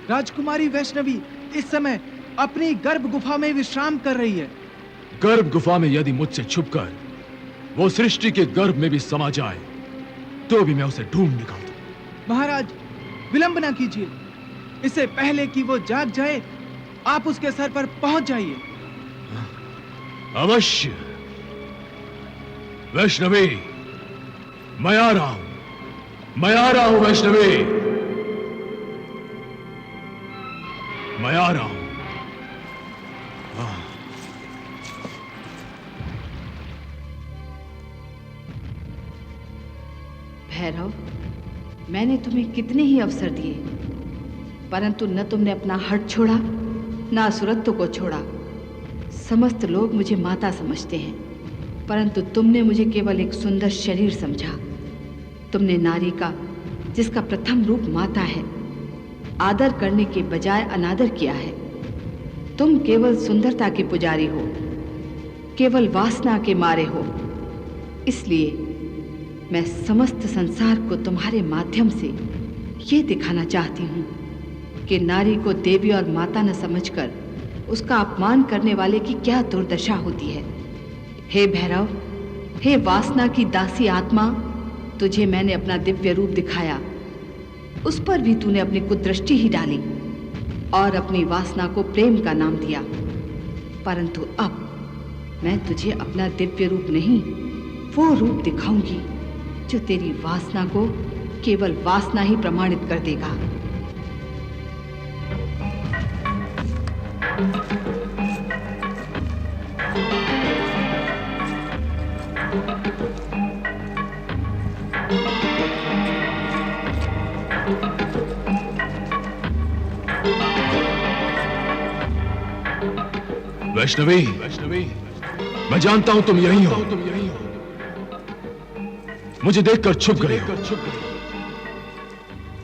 राजकुमारी वैष्णवी इस समय अपनी गर्भ गुफा में विश्राम कर रही है। गर्भ गुफा में यदि मुझसे छुपकर वो सृष्टि के गर्भ में भी समा जाए तो भी मैं उसे ढूंढ निकाल दूं। महाराज, विलंब ना कीजिए। इससे पहले कि वो जाग जाए, आप उसके सर पर पहुंच जाइए। अवश्य वैष्णवी, मैं आ रहा हूं, मैं आ रहा हूं वैष्णवी, मैं आ रहा हूं। भैरव, मैंने तुम्हें कितने ही अवसर दिए, परंतु न तुमने अपना हट छोड़ा, न असुरत्व को छोड़ा। समस्त लोग मुझे माता समझते हैं, परंतु तुमने मुझे केवल एक सुंदर शरीर समझा। तुमने नारी का, जिसका प्रथम रूप माता है, आदर करने के बजाय अनादर किया है। तुम केवल सुंदरता के पुजारी हो, केवल वासना के मारे हो। इसलिए मैं समस्त संसार को तुम्हारे माध्यम से ये दिखाना चाहती हूँ कि नारी को देवी और माता न समझकर उसका अपमान करने वाले की क्या दुर्दशा होती है। हे भैरव, हे वासना की दासी आत्मा, तुझे मैंने अपना दिव्य रूप दिखाया, उस पर भी तूने अपनी कुदृष्टि ही डाली और अपनी वासना को प्रेम का नाम दिया। परंतु अब मैं तुझे अपना दिव्य रूप नहीं, वो रूप दिखाऊंगी जो तेरी वासना को केवल वासना ही प्रमाणित कर देगा। वैष्णवी, मैं जानता हूं तुम यहीं हो। मुझे देखकर छुप गए हो,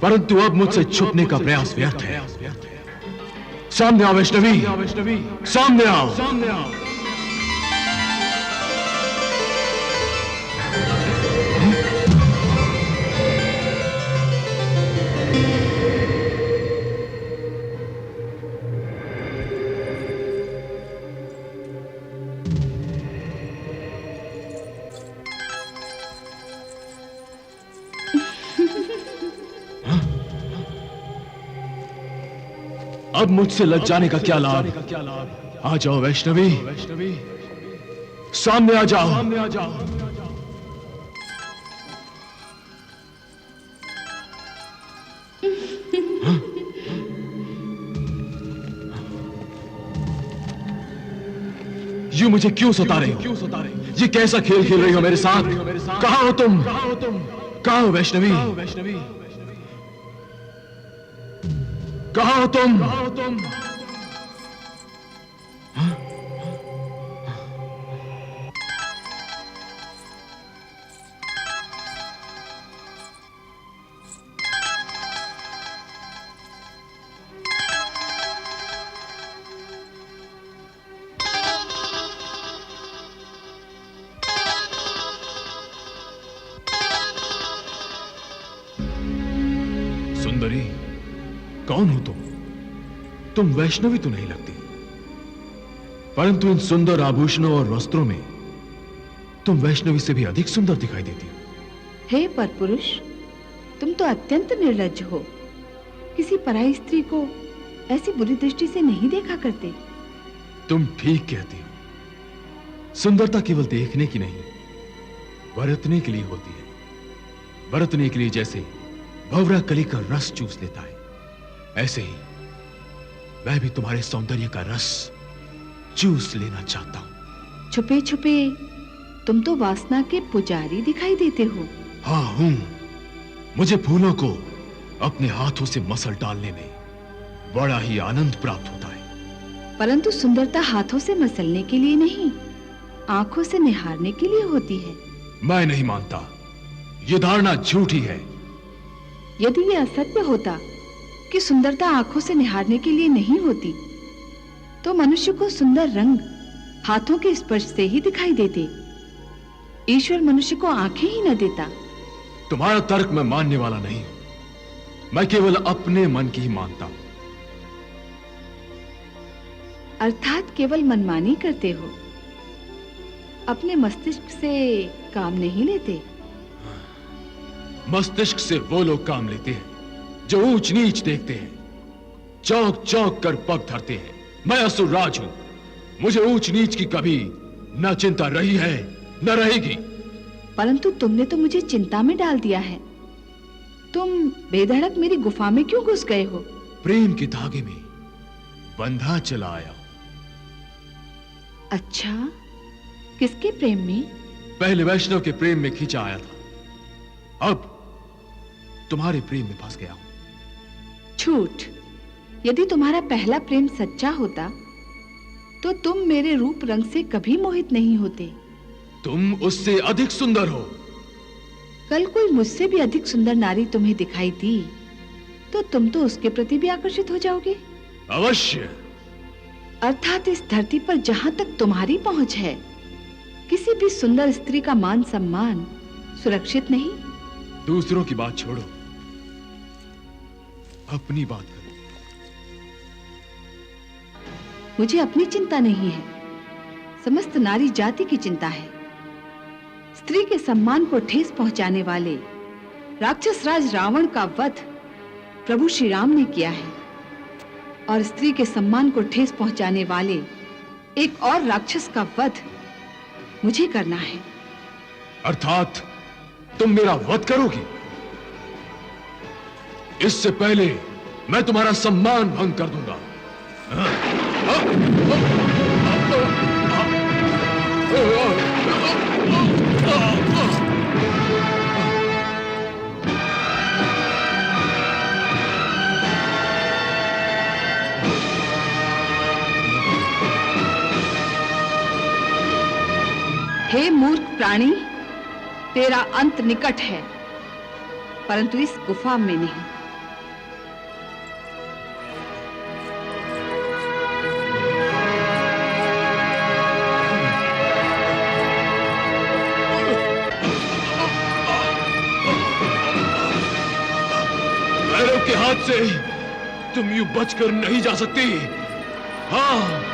परंतु अब मुझसे छुपने का प्रयास व्यर्थ है। सामने आओ वैष्णवी, सामने आओ। अब मुझसे लग जाने का क्या लाभ। आ जाओ वैष्णवी, सामने आ जाओ। यूं मुझे क्यों सता रहे हो? ये कैसा खेल खेल रही हो मेरे साथ? कहां हो तुम? कहां हो वैष्णवी? कहां हो तुम? सुंदरी, कौन हो तुम वैष्णवी तो नहीं लगती, परंतु इन सुंदर आभूषणों और वस्त्रों में तुम वैष्णवी से भी अधिक सुंदर दिखाई देती हो। हे परपुरुष, तुम तो अत्यंत निर्लज्ज हो। किसी पराई स्त्री को ऐसी बुरी दृष्टि से नहीं देखा करते। तुम ठीक कहती हो। सुंदरता केवल देखने की नहीं, बरतने के लिए होती है। बरतने के लिए जैसे भंवरा कली का रस चूस लेता है, ऐसे ही मैं भी तुम्हारे सौंदर्य का रस चूस लेना चाहता हूं। छुपे छुपे तुम तो वासना के पुजारी दिखाई देते हो। हाँ हूं। मुझे फूलों को अपने हाथों से मसल डालने में बड़ा ही आनंद प्राप्त होता है। परंतु सुंदरता हाथों से मसलने के लिए नहीं, आंखों से निहारने के लिए होती है। मैं नहीं मानता, ये धारणा झूठी है। यदि ये असत्य होता कि सुंदरता आंखों से निहारने के लिए नहीं होती, तो मनुष्य को सुंदर रंग हाथों के स्पर्श से ही दिखाई देते। ईश्वर मनुष्य को आंखें ही न देता। तुम्हारा तर्क मैं मानने वाला नहीं, मैं केवल अपने मन की ही मानता हूं। अर्थात केवल मनमानी करते हो, अपने मस्तिष्क से काम नहीं लेते। मस्तिष्क से वो लोग काम लेते हैं जो ऊंच नीच देखते हैं, चौंक चौंक कर पग धरते हैं। मैं असुरराज हूं, मुझे ऊंच नीच की कभी न चिंता रही है न रहेगी। परंतु तुमने तो मुझे चिंता में डाल दिया है। तुम बेधड़क मेरी गुफा में क्यों घुस गए हो? प्रेम के धागे में बंधा चला आया। अच्छा, किसके प्रेम में? पहले वैष्णव के प्रेम में खींचा आया था, अब तुम्हारे प्रेम में फंस गया हूं। झूठ। यदि तुम्हारा पहला प्रेम सच्चा होता तो तुम मेरे रूप रंग से कभी मोहित नहीं होते। तुम उससे अधिक सुंदर हो। कल कोई मुझसे भी अधिक सुंदर नारी तुम्हें दिखाई दी तो तुम तो उसके प्रति भी आकर्षित हो जाओगे। अवश्य। अर्थात इस धरती पर जहां तक तुम्हारी पहुंच है, किसी भी सुंदर स्त्री का मान सम्मान सुरक्षित नहीं। दूसरों की बात छोड़ो, अपनी बात करो। मुझे अपनी चिंता नहीं है, समस्त नारी जाति की चिंता है। स्त्री के सम्मान को ठेस पहुंचाने वाले राक्षस राज रावण का वध प्रभु श्री राम ने किया है, और स्त्री के सम्मान को ठेस पहुंचाने वाले एक और राक्षस का वध मुझे करना है। अर्थात तुम मेरा वध करोगी? इससे पहले मैं तुम्हारा सम्मान भंग कर दूंगा। हे मूर्ख प्राणी, तेरा अंत निकट है, परंतु इस गुफा में नहीं। भैरव के हाथ से तुम यूं बचकर नहीं जा सकती। हाँ,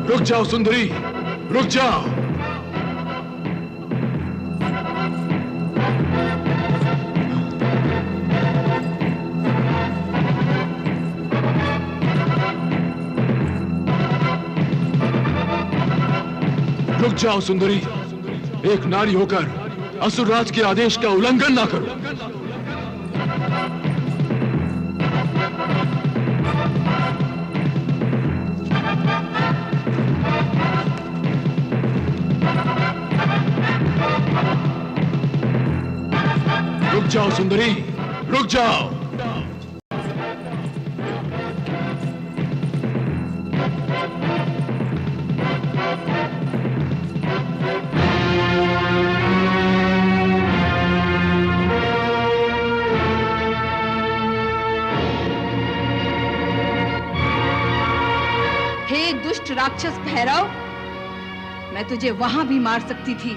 रुक जाओ सुंदरी, रुक जाओ। रुक जाओ सुंदरी, एक नारी होकर असुरराज के आदेश का उल्लंघन ना करो। रुक जाओ सुंदरी, रुक जाओ। राक्षस भैरव, मैं तुझे वहां भी मार सकती थी,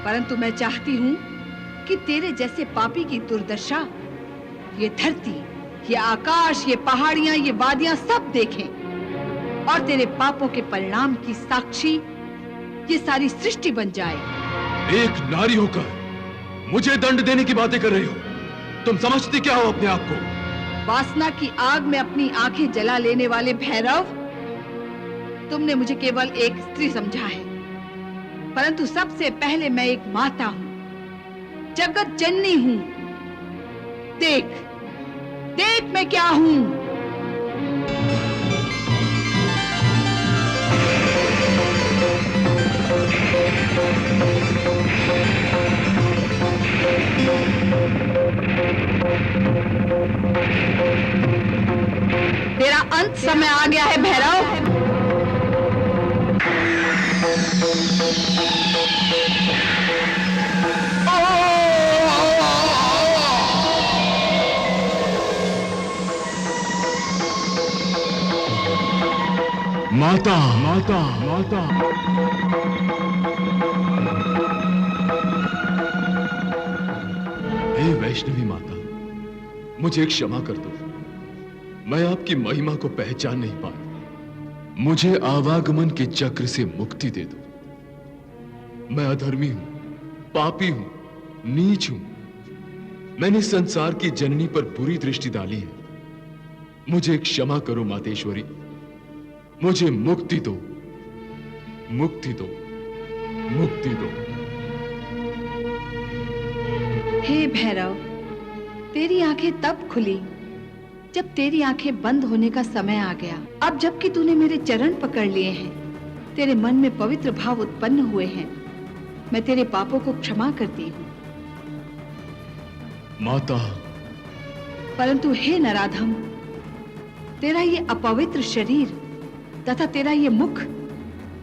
परंतु मैं चाहती हूं कि तेरे जैसे पापी की दुर्दशा ये धरती, ये आकाश, ये पहाड़ियां, ये वादियां सब देखें और तेरे पापों के परिणाम की साक्षी ये सारी सृष्टि बन जाए। एक नारी होकर मुझे दंड देने की बातें कर रही हो? तुम समझती क्या हो अपने आप को? वासना की आग में अपनी आंखें जला लेने वाले भैरव, तुमने मुझे केवल एक स्त्री समझा है, परंतु सबसे पहले मैं एक माता हूं, जगत जननी हूं। देख, देख मैं क्या हूं। तेरा अंत समय आ गया है भैरव। माता, माता, माता। हे वैष्णवी माता, मुझे क्षमा कर दो। मैं आपकी महिमा को पहचान नहीं पाया। मुझे आवागमन के चक्र से मुक्ति दे दो। मैं अधर्मी हूं, पापी हूं, नीच हूं। मैंने संसार की जननी पर बुरी दृष्टि डाली है। मुझे क्षमा करो मातेश्वरी। मुझे मुक्ति दो, मुक्ति दो, मुक्ति दो। हे भैरव, तेरी आंखें तब खुली जब तेरी आंखें बंद होने का समय आ गया। अब जबकि तूने मेरे चरण पकड़ लिए हैं, तेरे मन में पवित्र भाव उत्पन्न हुए हैं, मैं तेरे पापों को क्षमा करती हूँ। माता। परंतु हे नराधम, तेरा ये अपवित्र शरीर तथा तेरा ये मुख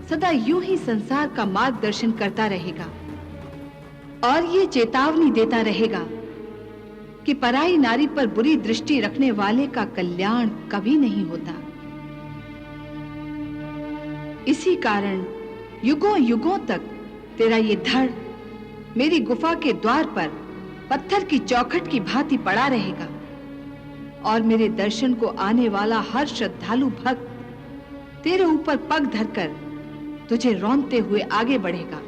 सदा यूं ही संसार का मार्गदर्शन करता रहेगा और ये चेतावनी देता रहेगा कि पराई नारी पर बुरी दृष्टि रखने वाले का कल्याण कभी नहीं होता। इसी कारण युगों युगों तक तेरा ये धड़ मेरी गुफा के द्वार पर पत्थर की चौखट की भांति पड़ा रहेगा और मेरे दर्शन को आने वाला हर श्रद्धालु भक्त तेरे ऊपर पग धरकर तुझे रौंदते हुए आगे बढ़ेगा।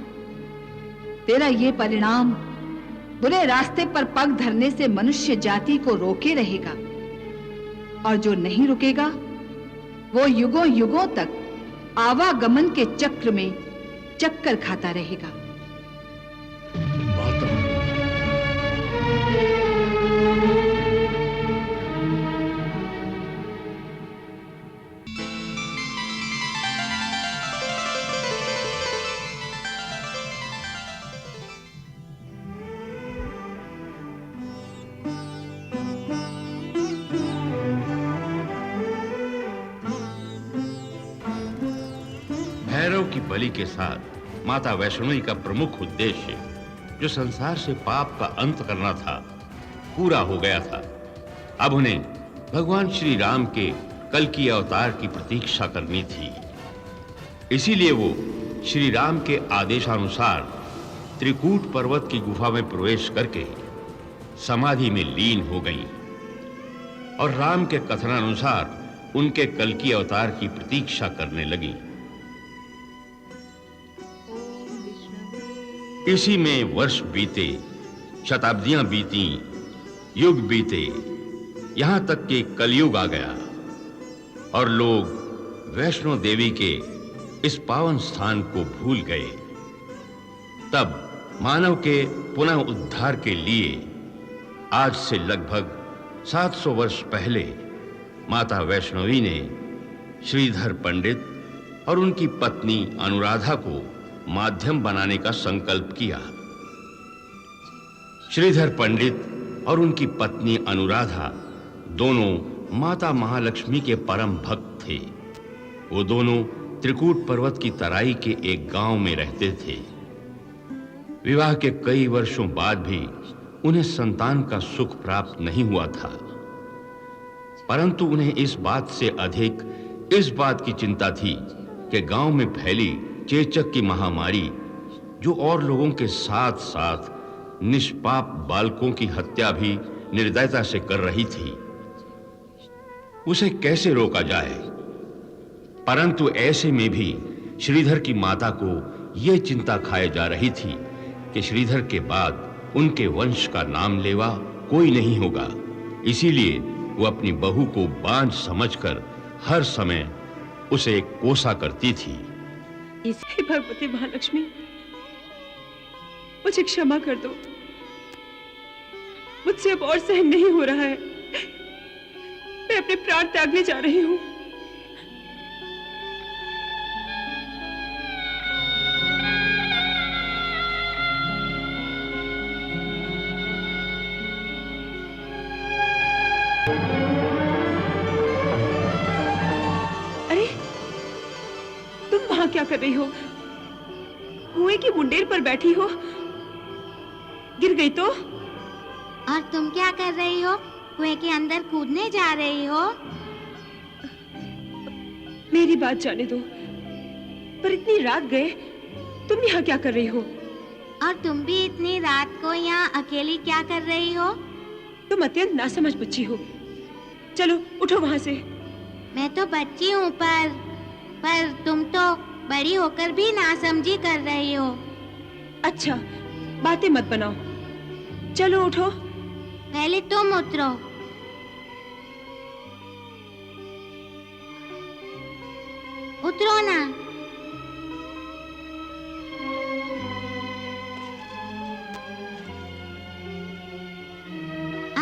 तेरा ये परिणाम बुरे रास्ते पर पग धरने से मनुष्य जाति को रोके रहेगा और जो नहीं रुकेगा वो युगों युगों तक आवागमन के चक्र में चक्कर खाता रहेगा। भैरव की बलि के साथ माता वैष्णवी का प्रमुख उद्देश्य, जो संसार से पाप का अंत करना था, पूरा हो गया था। अब उन्हें भगवान श्री राम के कल की अवतार की प्रतीक्षा करनी थी। इसीलिए वो श्री राम के आदेशानुसार त्रिकूट पर्वत की गुफा में प्रवेश करके समाधि में लीन हो गईं और राम के कथनानुसार उनके कल की अवतार की प्रतीक्षा करने लगीं। इसी में वर्ष बीते, शताब्दियां बीती, युग बीते, यहां तक कि कलयुग आ गया और लोग वैष्णो देवी के इस पावन स्थान को भूल गए। तब मानव के पुनः उद्धार के लिए आज से लगभग 700 वर्ष पहले माता वैष्णवी ने श्रीधर पंडित और उनकी पत्नी अनुराधा को माध्यम बनाने का संकल्प किया। श्रीधर पंडित और उनकी पत्नी अनुराधा दोनों माता महालक्ष्मी के परम भक्त थे। वो दोनों त्रिकूट पर्वत की तराई के एक गांव में रहते थे। विवाह के कई वर्षों बाद भी उन्हें संतान का सुख प्राप्त नहीं हुआ था, परंतु उन्हें इस बात से अधिक इस बात की चिंता थी कि गांव में फैली चेचक की महामारी, जो और लोगों के साथ साथ निष्पाप बालकों की हत्या भी निर्दयता से कर रही थी, उसे कैसे रोका जाए। परंतु ऐसे में भी श्रीधर की माता को यह चिंता खाए जा रही थी कि श्रीधर के बाद उनके वंश का नाम लेवा कोई नहीं होगा। इसीलिए वो अपनी बहू को बांझ समझकर हर समय उसे कोसा करती थी। हे भगवती महालक्ष्मी, मुझे क्षमा कर दो, मुझसे अब और सहन नहीं हो रहा है। मैं अपने प्राण त्यागने जा रही हूँ। अरे, तुम वहां क्या कर रही हो? कुएं की मुंडेर पर बैठी हो, गिर गई तो? और तुम क्या कर रही हो? कुएं के अंदर कूदने जा रही हो? मेरी बात जाने दो, पर इतनी रात गए तुम यहाँ क्या कर रही हो? और तुम भी इतनी रात को यहाँ अकेली क्या कर रही हो? तुम अत्यंत नासमझ बच्ची हो। चलो उठो वहां से। मैं तो बच्ची हूँ, पर तुम तो बड़ी होकर भी नासमझी कर रही हो। अच्छा, बातें मत बनाओ, चलो उठो। पहले तुम उतरो। उतरो ना।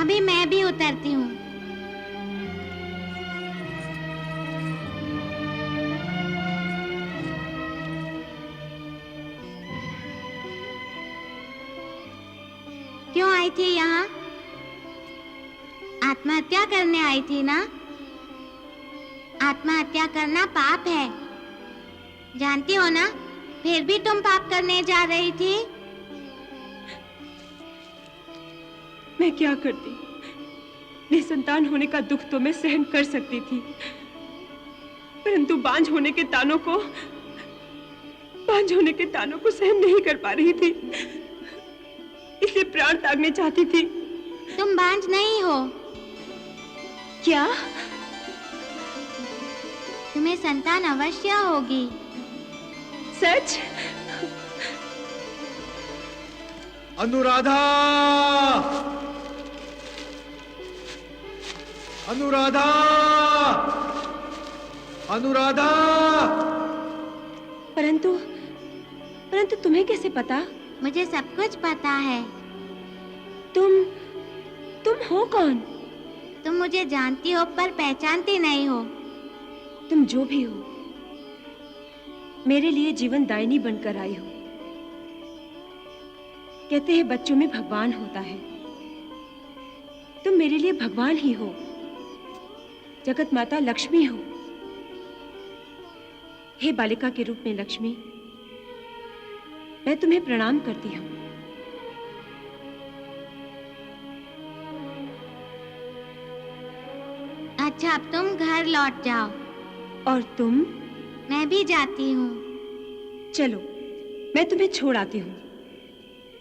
अभी मैं भी उतरती हूँ। क्यों आई थी यहाँ? आत्महत्या करने आई थी ना? आत्महत्या करना पाप है, जानती हो ना? फिर भी तुम पाप करने जा रही थी। मैं क्या करती? निसंतान होने का दुख तो मैं सहन कर सकती थी, परंतु बांझ होने के तानों को सहन नहीं कर पा रही थी, इसलिए प्राण त्यागने चाहती थी। तुम बांझ नहीं हो। क्या? तुम्हें संतान अवश्य होगी। सच? अनुराधा! अनुराधा! अनुराधा! परंतु तुम्हें कैसे पता? मुझे सब कुछ पता है। तुम हो कौन? तुम मुझे जानती हो पर पहचानती नहीं हो। तुम जो भी हो, मेरे लिए जीवन दायिनी बनकर आई हो। कहते हैं बच्चों में भगवान होता है, तुम मेरे लिए भगवान ही हो, जगत माता लक्ष्मी हो। हे बालिका के रूप में लक्ष्मी, मैं तुम्हें प्रणाम करती हूँ। अच्छा, अब तुम घर लौट जाओ। और तुम? मैं भी जाती हूँ। चलो, मैं तुम्हें छोड़ आती हूँ।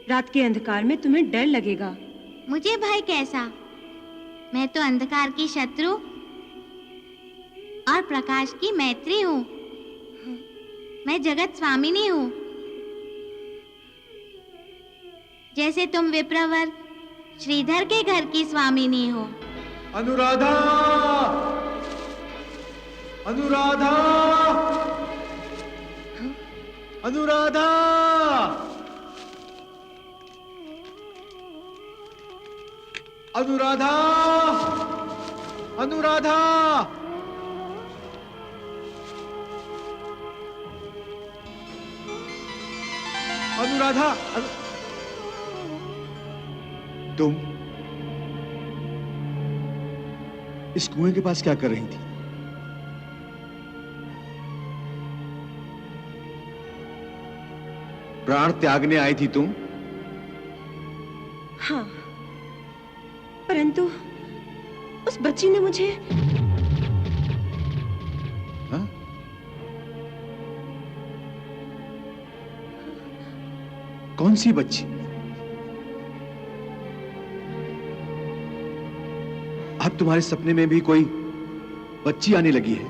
रात के अंधकार में तुम्हें डर लगेगा। मुझे भय कैसा? मैं तो अंधकार की शत्रु और प्रकाश की मैत्री हूँ। मैं जगत स्वामिनी हूँ। जैसे तुम विप्रवर श्रीधर के घर की स्वामिनी हो। अनुराधा! अनुराधा! अनुराधा! अनुराधा! अनुराधा! अनुराधा! तुम इस कुएं के पास क्या कर रही थी? प्राण त्यागने आई थी तुम? हाँ, परंतु उस बच्ची ने मुझे कौन सी बच्ची? अब तुम्हारे सपने में भी कोई बच्ची आने लगी है?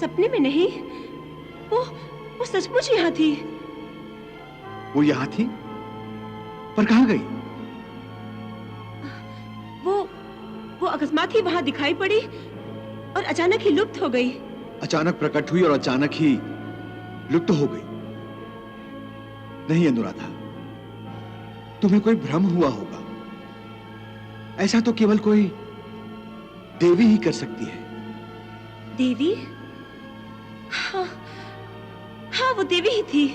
सपने में नहीं, वो सचमुच यहाँ थी। वो यहाँ थी, पर कहाँ गई? वो अकस्मात ही वहां दिखाई पड़ी और अचानक ही लुप्त हो गई। अचानक प्रकट हुई और अचानक ही लुप्त हो गई। नहीं अनुराधा, तुम्हें कोई भ्रम हुआ होगा। ऐसा तो केवल कोई देवी ही कर सकती है। देवी? हाँ, वो देवी ही थी।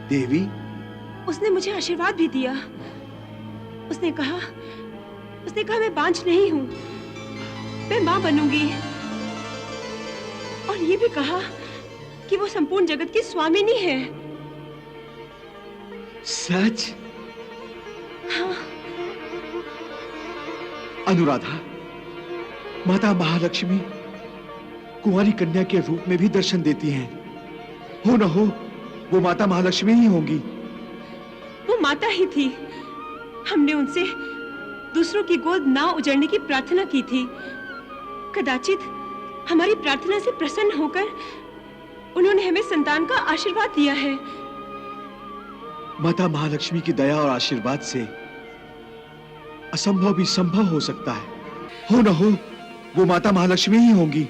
देवी? उसने मुझे आशीर्वाद भी दिया। उसने कहा मैं बांझ नहीं हूं, मैं मां बनूंगी। और ये भी कहा कि वो संपूर्ण जगत की स्वामिनी है। सच? हाँ। अनुराधा, माता महालक्ष्मी कुंवारी कन्या के रूप में भी दर्शन देती हैं। हो न हो वो माता महालक्ष्मी ही होंगी। वो माता ही थी। हमने उनसे दूसरों की गोद ना उजड़ने की प्रार्थना की थी। कदाचित हमारी प्रार्थना से प्रसन्न होकर उन्होंने हमें संतान का आशीर्वाद दिया है। माता महालक्ष्मी की दया और आशीर्वाद से असंभव भी संभव हो सकता है। हो न हो वो माता महालक्ष्मी ही होंगी।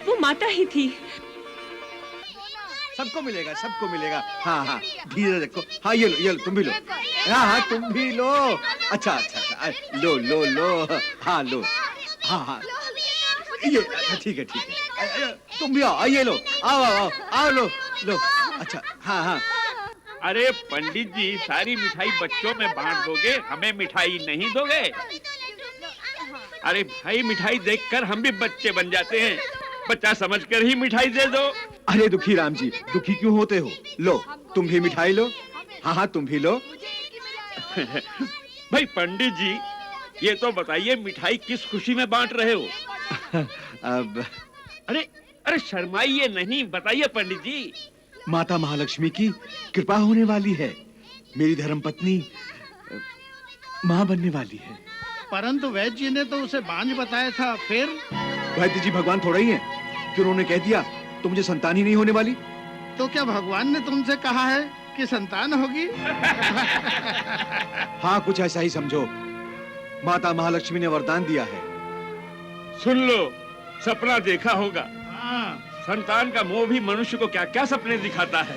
वो माता ही थी। सबको मिलेगा, सबको मिलेगा। हाँ हाँ, धीरे रखो। हाँ ये लो, तुम भी लो। हाँ तुम भी लो। अच्छा, लो। हाँ लो। हाँ ये ठीक है। तुम भी आओ, ये लो। आओ लो। अच्छा, हाँ। अरे पंडित जी, सारी मिठाई बच्चों में बांट दोगे, हमें मिठाई नहीं दोगे? अरे भाई, मिठाई देखकर हम भी बच्चे बन जाते हैं। बच्चा समझकर ही मिठाई दे दो। अरे दुखी राम जी, दुखी क्यों होते हो? लो, तुम भी मिठाई लो। हाँ तुम भी लो। भाई पंडित जी, ये तो बताइए मिठाई किस खुशी में बांट रहे हो? अब अरे शर्माइए नहीं, बताइए पंडित जी। माता महालक्ष्मी की कृपा होने वाली है। मेरी धर्मपत्नी मां बनने वाली है। परंतु वैद्य जी ने तो उसे बांझ बताया था। फिर वैद्य जी भगवान थोड़ा ही हैं कि उन्होंने कह दिया तो मुझे संतान ही नहीं होने वाली। तो क्या भगवान ने तुमसे कहा है कि संतान होगी? हाँ, कुछ ऐसा ही समझो। माता महालक्ष्मी ने वरदान दिया है। सुन लो, सपना देखा होगा। संतान का मोह भी मनुष्य को क्या क्या सपने दिखाता है।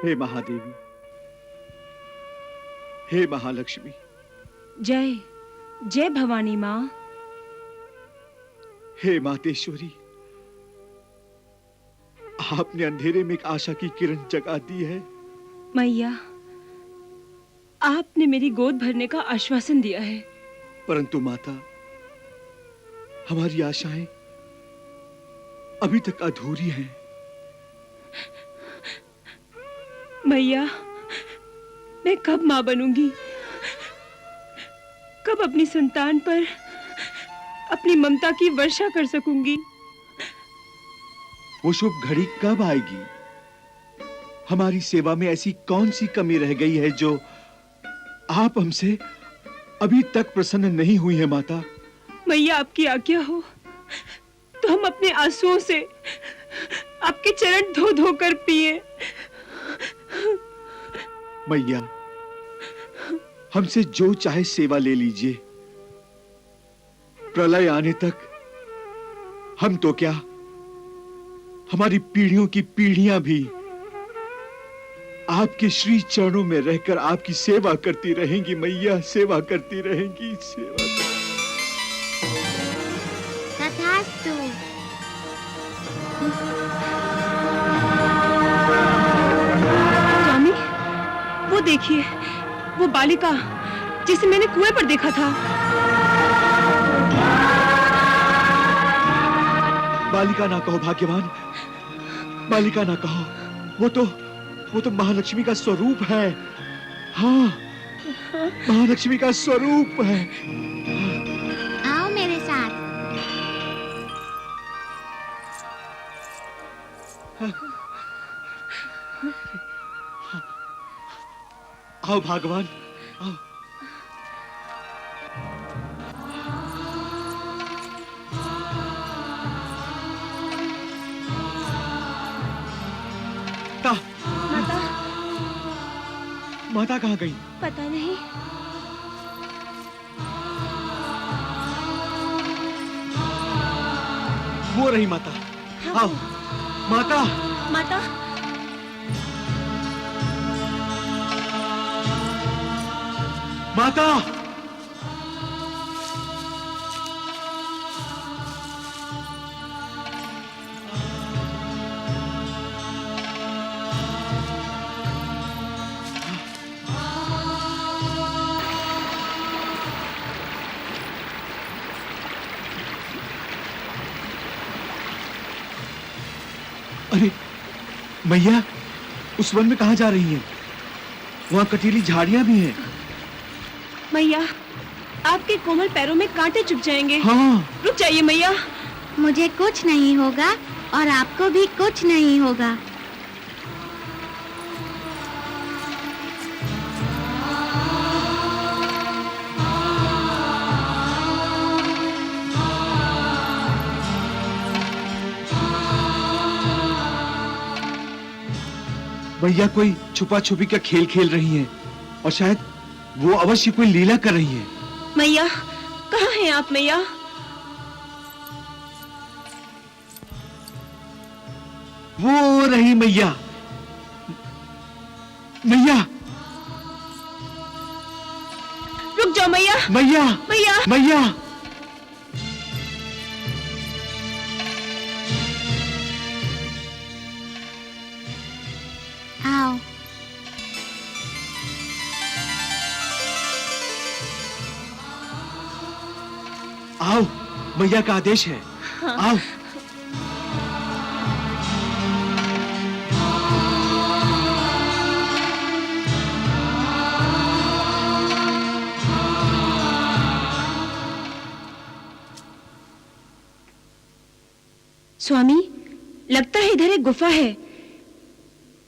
हे महादेवी, हे महालक्ष्मी। जय जय भवानी माँ। हे मातेश्वरी, आपने अंधेरे में एक आशा की किरण जगा दी है। मैया, आपने मेरी गोद भरने का आश्वासन दिया है। परंतु माता, हमारी आशाएं अभी तक अधूरी हैं। मैया, मैं कब मां बनूंगी? कब अपनी संतान पर अपनी ममता की वर्षा कर सकूंगी? वो शुभ घड़ी कब आएगी? हमारी सेवा में ऐसी कौन सी कमी रह गई है जो आप हमसे अभी तक प्रसन्न नहीं हुई है माता? मैया, आपकी आज्ञा हो तो हम अपने आंसुओं से आपके चरण धो धो कर पिए। मैया, हमसे जो चाहे सेवा ले लीजिए। प्रलय आने तक हम तो क्या, हमारी पीढ़ियों की पीढ़ियां भी आपके श्री चरणों में रहकर आपकी सेवा करती रहेंगी मैया, सेवा करती रहेंगी, सेवा तथास्तु। स्वामी, वो देखिए, वो बालिका जिसे मैंने कुएं पर देखा था। बालिका ना कहो भाग्यवान, बालिका ना कहो, वो तो महालक्ष्मी का स्वरूप है। हाँ, महालक्ष्मी का स्वरूप है। आओ मेरे साथ। आओ भगवान, आओ। माता, माता कहाँ गई? पता नहीं। वो रही माता। आओ माता। माता, माता, अरे मैया, उस वन में कहाँ जा रही हैं? वहाँ कटीली झाड़ियाँ भी हैं। मैया, आपके कोमल पैरों में कांटे चुभ जाएंगे। हाँ। रुक जाइए मैया। मुझे कुछ नहीं होगा और आपको भी कुछ नहीं होगा। मैया कोई छुपा छुपी का खेल खेल रही हैं और शायद वो अवश्य कोई लीला कर रही हैं। मैया, कहाँ हैं आप मैया? वो रही मैया। मैया, रुक जाओ मैया। मैया, मैया, मैया। आओ। आओ, मैया का आदेश है। हाँ। आओ। स्वामी, लगता है इधर एक गुफा है।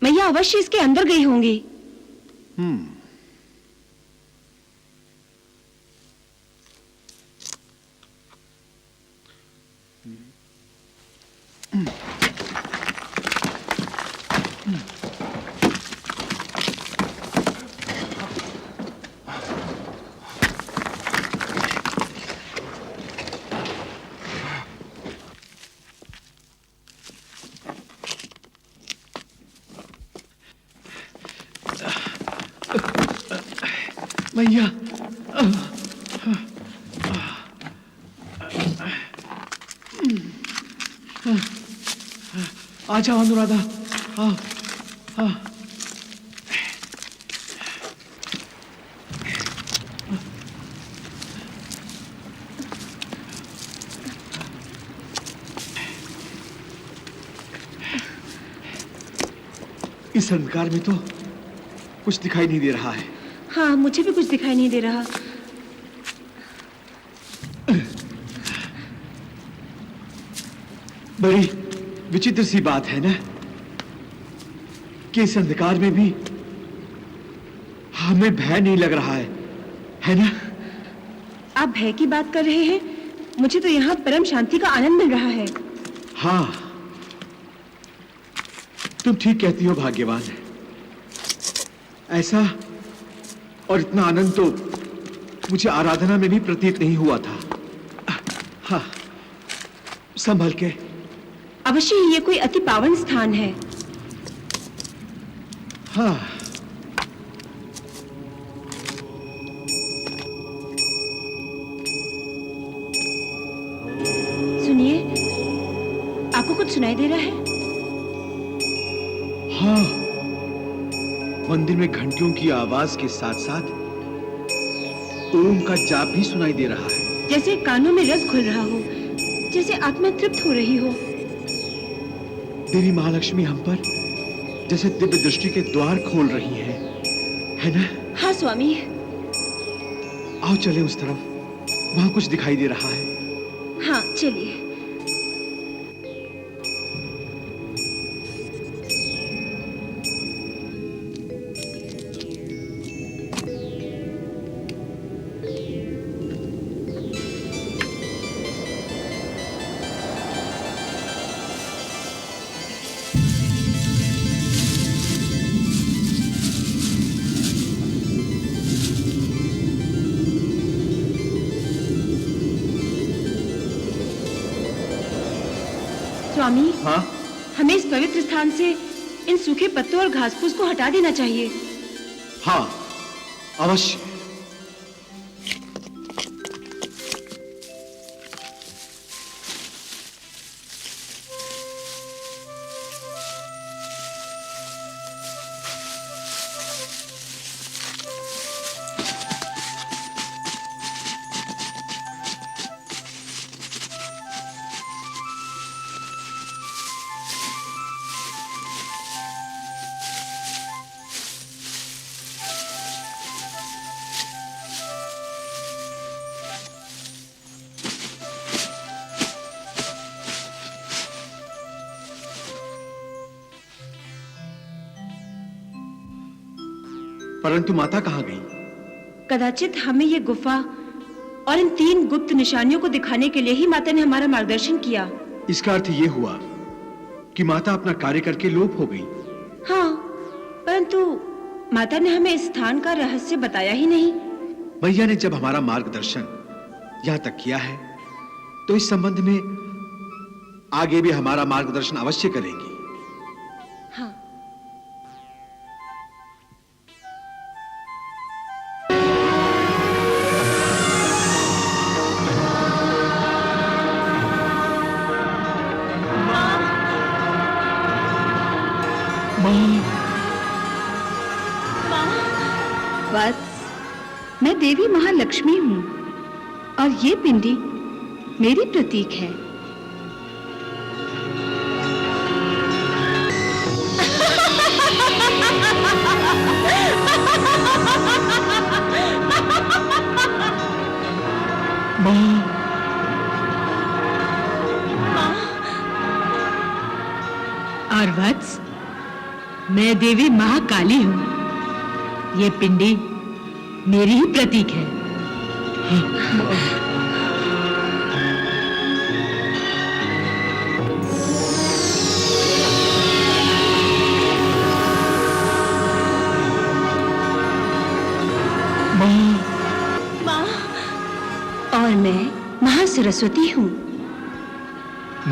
मैया अवश्य इसके अंदर गई होंगी। मैया, आ जाओ अनुराधा। आओ, आओ। इस अंधकार में तो कुछ दिखाई नहीं दे रहा है। हाँ, मुझे भी कुछ दिखाई नहीं दे रहा। बड़ी विचित्र सी बात है ना कि इस अंधकार में भी हमें भय नहीं लग रहा है ना? आप भय की बात कर रहे हैं? मुझे तो यहाँ परम शांति का आनंद मिल रहा है। हाँ, तुम ठीक कहती हो भाग्यवान। ऐसा और इतना आनंद तो मुझे आराधना में भी प्रतीत नहीं हुआ था। हाँ, संभल के। अवश्य ही ये कोई अति पावन स्थान है। हाँ, सुनिए, आपको कुछ सुनाई दे रहा है? हाँ, मंदिर में घंटियों की आवाज के साथ साथ ओम का जाप भी सुनाई दे रहा है। जैसे कानों में रस घुल रहा हो, जैसे आत्मा तृप्त हो रही हो। देवी महालक्ष्मी हम पर जैसे दिव्य दृष्टि के द्वार खोल रही है ना? हाँ स्वामी। आओ चले उस तरफ, वहां कुछ दिखाई दे रहा है। हाँ चलिए। स्वामी, हाँ? हमें इस पवित्र स्थान से इन सूखे पत्तों और घास फूस को हटा देना चाहिए। हाँ, अवश्य। परंतु माता कहाँ गई? कदाचित हमें ये गुफा और इन 3 गुप्त निशानियों को दिखाने के लिए ही माता ने हमारा मार्गदर्शन किया। इसका अर्थ ये हुआ कि माता अपना कार्य करके लोप हो गई। हाँ, परंतु माता ने हमें इस स्थान का रहस्य बताया ही नहीं। मैया ने जब हमारा मार्गदर्शन यहाँ तक किया है, तो इस संबंध में आगे भी हमारा मार्गदर्शन अवश्य करेंगी। हाँ। वत्स, मैं देवी महालक्ष्मी हूँ और ये पिंडी मेरी प्रतीक है। और वत्स, मैं देवी महाकाली हूँ। ये पिंडी मेरी ही प्रतीक है। माँ, और मैं महासरस्वती हूँ।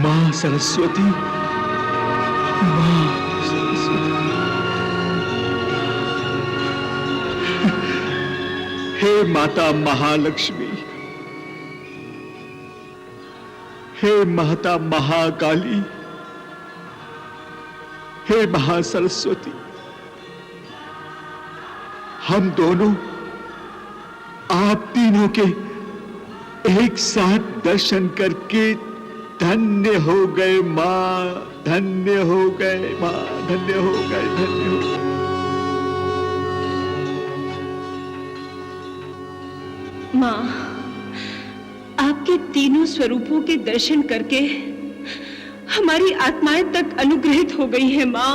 माँ सरस्वती, माँ सरस्वती। हे माता महालक्ष्मी, हे माता महाकाली, हे महासरस्वती, हम दोनों आप तीनों के एक साथ दर्शन करके धन्य हो गए माँ, धन्य हो गए माँ, धन्य हो गए, धन्य हो गए। माँ, आपके तीनों स्वरूपों के दर्शन करके हमारी आत्माएं तक अनुग्रहित हो गई हैं माँ,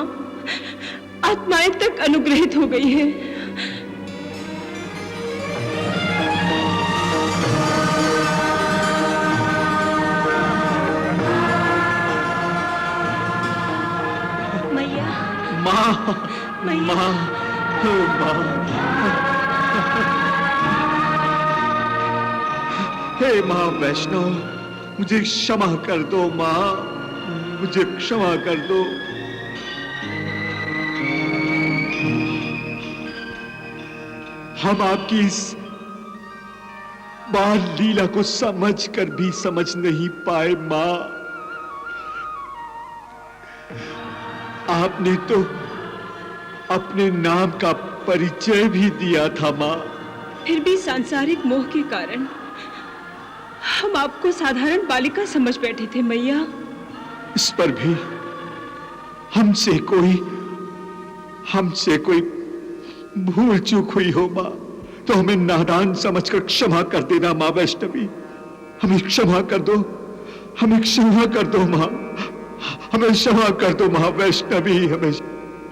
आत्माएं तक अनुग्रहित हो गई हैं। माँ, माँ, हे माँ वैष्णव, मुझे क्षमा कर दो माँ, मुझे क्षमा कर दो। हम आपकी इस बाल लीला को समझ कर भी समझ नहीं पाए माँ। आपने तो अपने नाम का परिचय भी दिया था माँ। फिर भी सांसारिक मोह के कारण हम आपको साधारण बालिका समझ बैठे थे मैया। इस पर भी हमसे कोई भूल चूक हुई हो माँ, तो हमें नादान समझकर क्षमा कर देना माँ वैष्णवी। हमें क्षमा कर दो, हमें क्षमा कर दो माँ, हमें क्षमा कर दो माँ वैष्णवी। हमें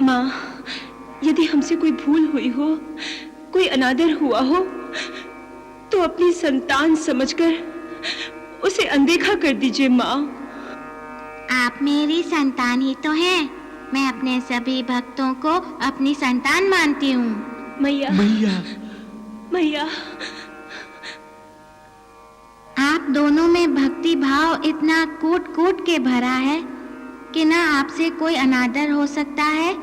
माँ, यदि हमसे कोई भूल हुई हो, कोई अनादर हुआ हो, तो अपनी संतान समझकर उसे अनदेखा कर दीजिए माँ। आप मेरी संतान ही तो हैं। मैं अपने सभी भक्तों को अपनी संतान मानती हूँ। मैया, मैया, मैया, आप दोनों में भक्ति भाव इतना कूट कूट के भरा है कि ना आपसे कोई अनादर हो सकता है,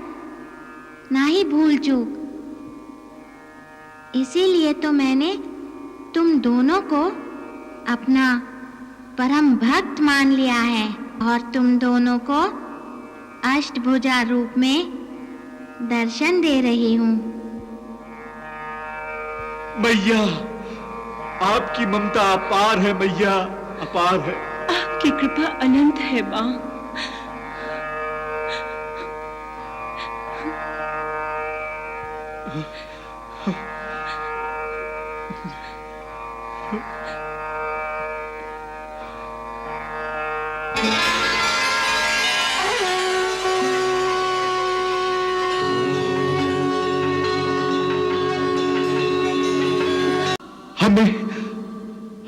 ना ही भूल चूक। इसीलिए तो मैंने तुम दोनों को अपना परम भक्त मान लिया है और तुम दोनों को अष्टभुजा रूप में दर्शन दे रही हूँ। मैया, आपकी ममता अपार है मैया, अपार है। आपकी कृपा अनंत है माँ।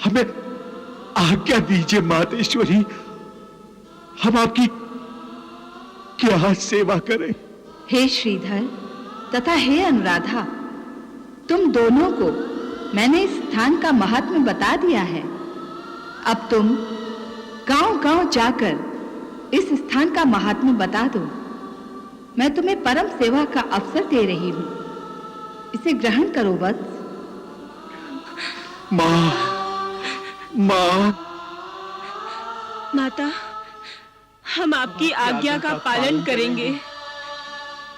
हमें आज्ञा दीजिए मातेश्वरी, हम आपकी क्या सेवा करें। हे श्रीधर तथा हे अनुराधा, तुम दोनों को मैंने इस स्थान का महात्म्य बता दिया है। अब तुम गांव-गांव जाकर इस स्थान का महात्म्य बता दो। मैं तुम्हें परम सेवा का अवसर दे रही हूँ, इसे ग्रहण करो वत्स। माँ, माता, हम आपकी आज्ञा का पालन करेंगे।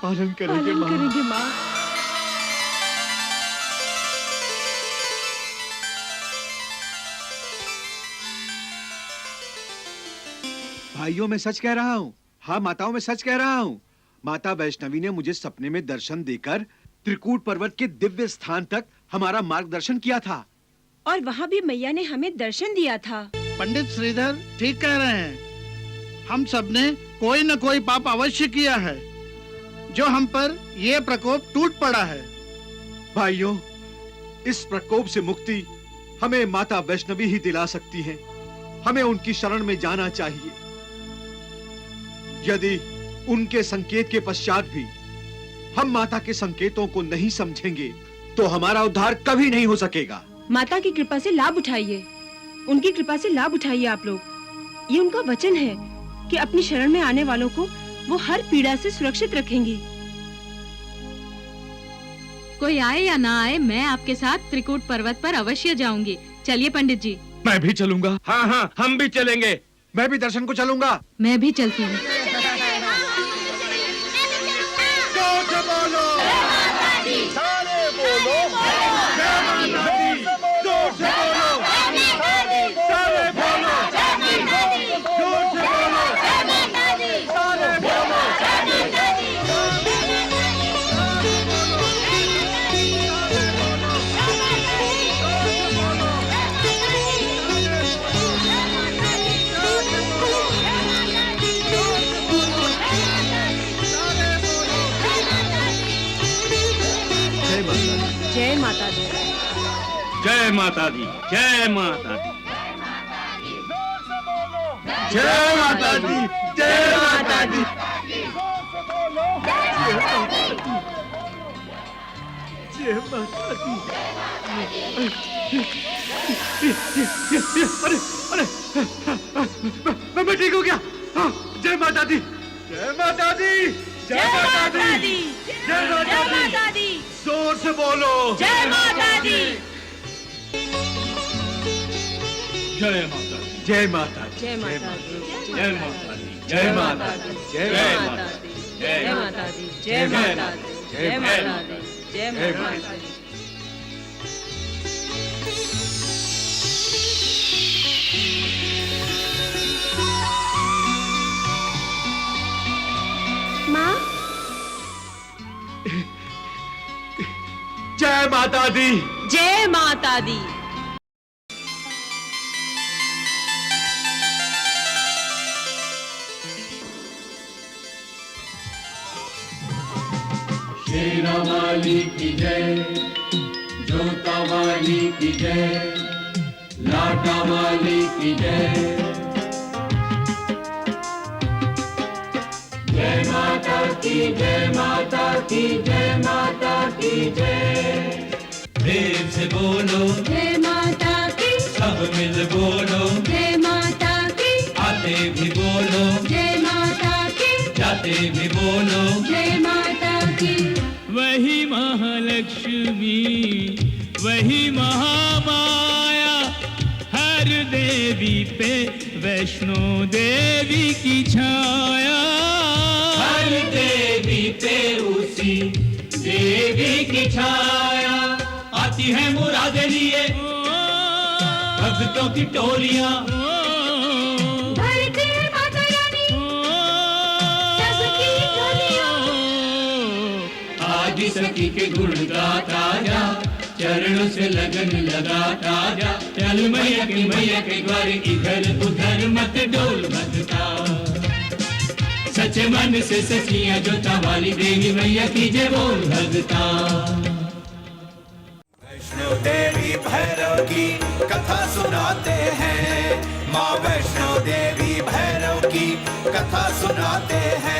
पालन करेंगे माँ। भाइयों, मैं सच कह रहा हूँ। हाँ माताओं, मैं सच कह रहा हूँ। माता वैष्णवी ने मुझे सपने में दर्शन देकर त्रिकूट पर्वत के दिव्य स्थान तक हमारा मार्गदर्शन किया था। और वहाँ भी मैया ने हमें दर्शन दिया था। पंडित श्रीधर ठीक कह रहे हैं। हम सबने कोई न कोई पाप अवश्य किया है, जो हम पर ये प्रकोप टूट पड़ा है। भाइयों, इस प्रकोप से मुक्ति हमें माता वैष्णवी ही दिला सकती हैं। हमें उनकी शरण में जाना चाहिए। यदि उनके संकेत के पश्चात भी हम माता के संकेतों को नहीं समझेंगे, तो हमारा उद्धार कभी नहीं हो सकेगा। माता की कृपा से लाभ उठाइए, उनकी कृपा से लाभ उठाइए आप लोग। ये उनका वचन है कि अपनी शरण में आने वालों को वो हर पीड़ा से सुरक्षित रखेंगी। कोई आए या ना आए, मैं आपके साथ त्रिकूट पर्वत पर अवश्य जाऊंगी। चलिए पंडित जी। मैं भी चलूंगा। हाँ हाँ, हम भी चलेंगे। मैं भी दर्शन को चलूंगा। मैं भी चलती हूँ। जय माता दी। जय माता दी। जय माता दी। जय माता दी। जय माता दी। जय माता दी। अरे मैं ठीक हो गया। हाँ, जय माता दी, जय माता दी, जय माता दी, जय माता दी। जोर से बोलो, जय माता दी। जय माता दी, जय माता दी, जय माता दी, जय माता दी, जय माता दी, जय माता दी, जय माता दी, जय माता दी, जय माता दी, जय माता दी। माँ, जय माता दी, जय माता दी। शेरा वाली की जय, जोता वाली की जय, लाटा वाली की जय। जय माता की, जय माता की, जय माता की जय। प्रेम से बोलो जय माता की, सब मिल बोलो जय माता की, आते भी बोलो जय माता की, जाते भी बोलो जय माता की। वही महालक्ष्मी, वही महामाया, हर देवी पे वैष्णो देवी की छाया। हर देवी पे उसी देवी की छाया। आती है मुरादे लिए भक्तों की टोलियां, भरती है माता रानी सबकी झोलियां। आदि सखी के गुण गाता जा, चरणों से लगन लगाता जा। चल मैया के द्वार इधर उधर मत डोल भगता। सच्चे मन से सचिया जोता वाली देवी मैया की जय बोल भगता। वैष्णो देवी भैरव की कथा सुनाते हैं, माँ वैष्णो देवी भैरव की कथा सुनाते हैं।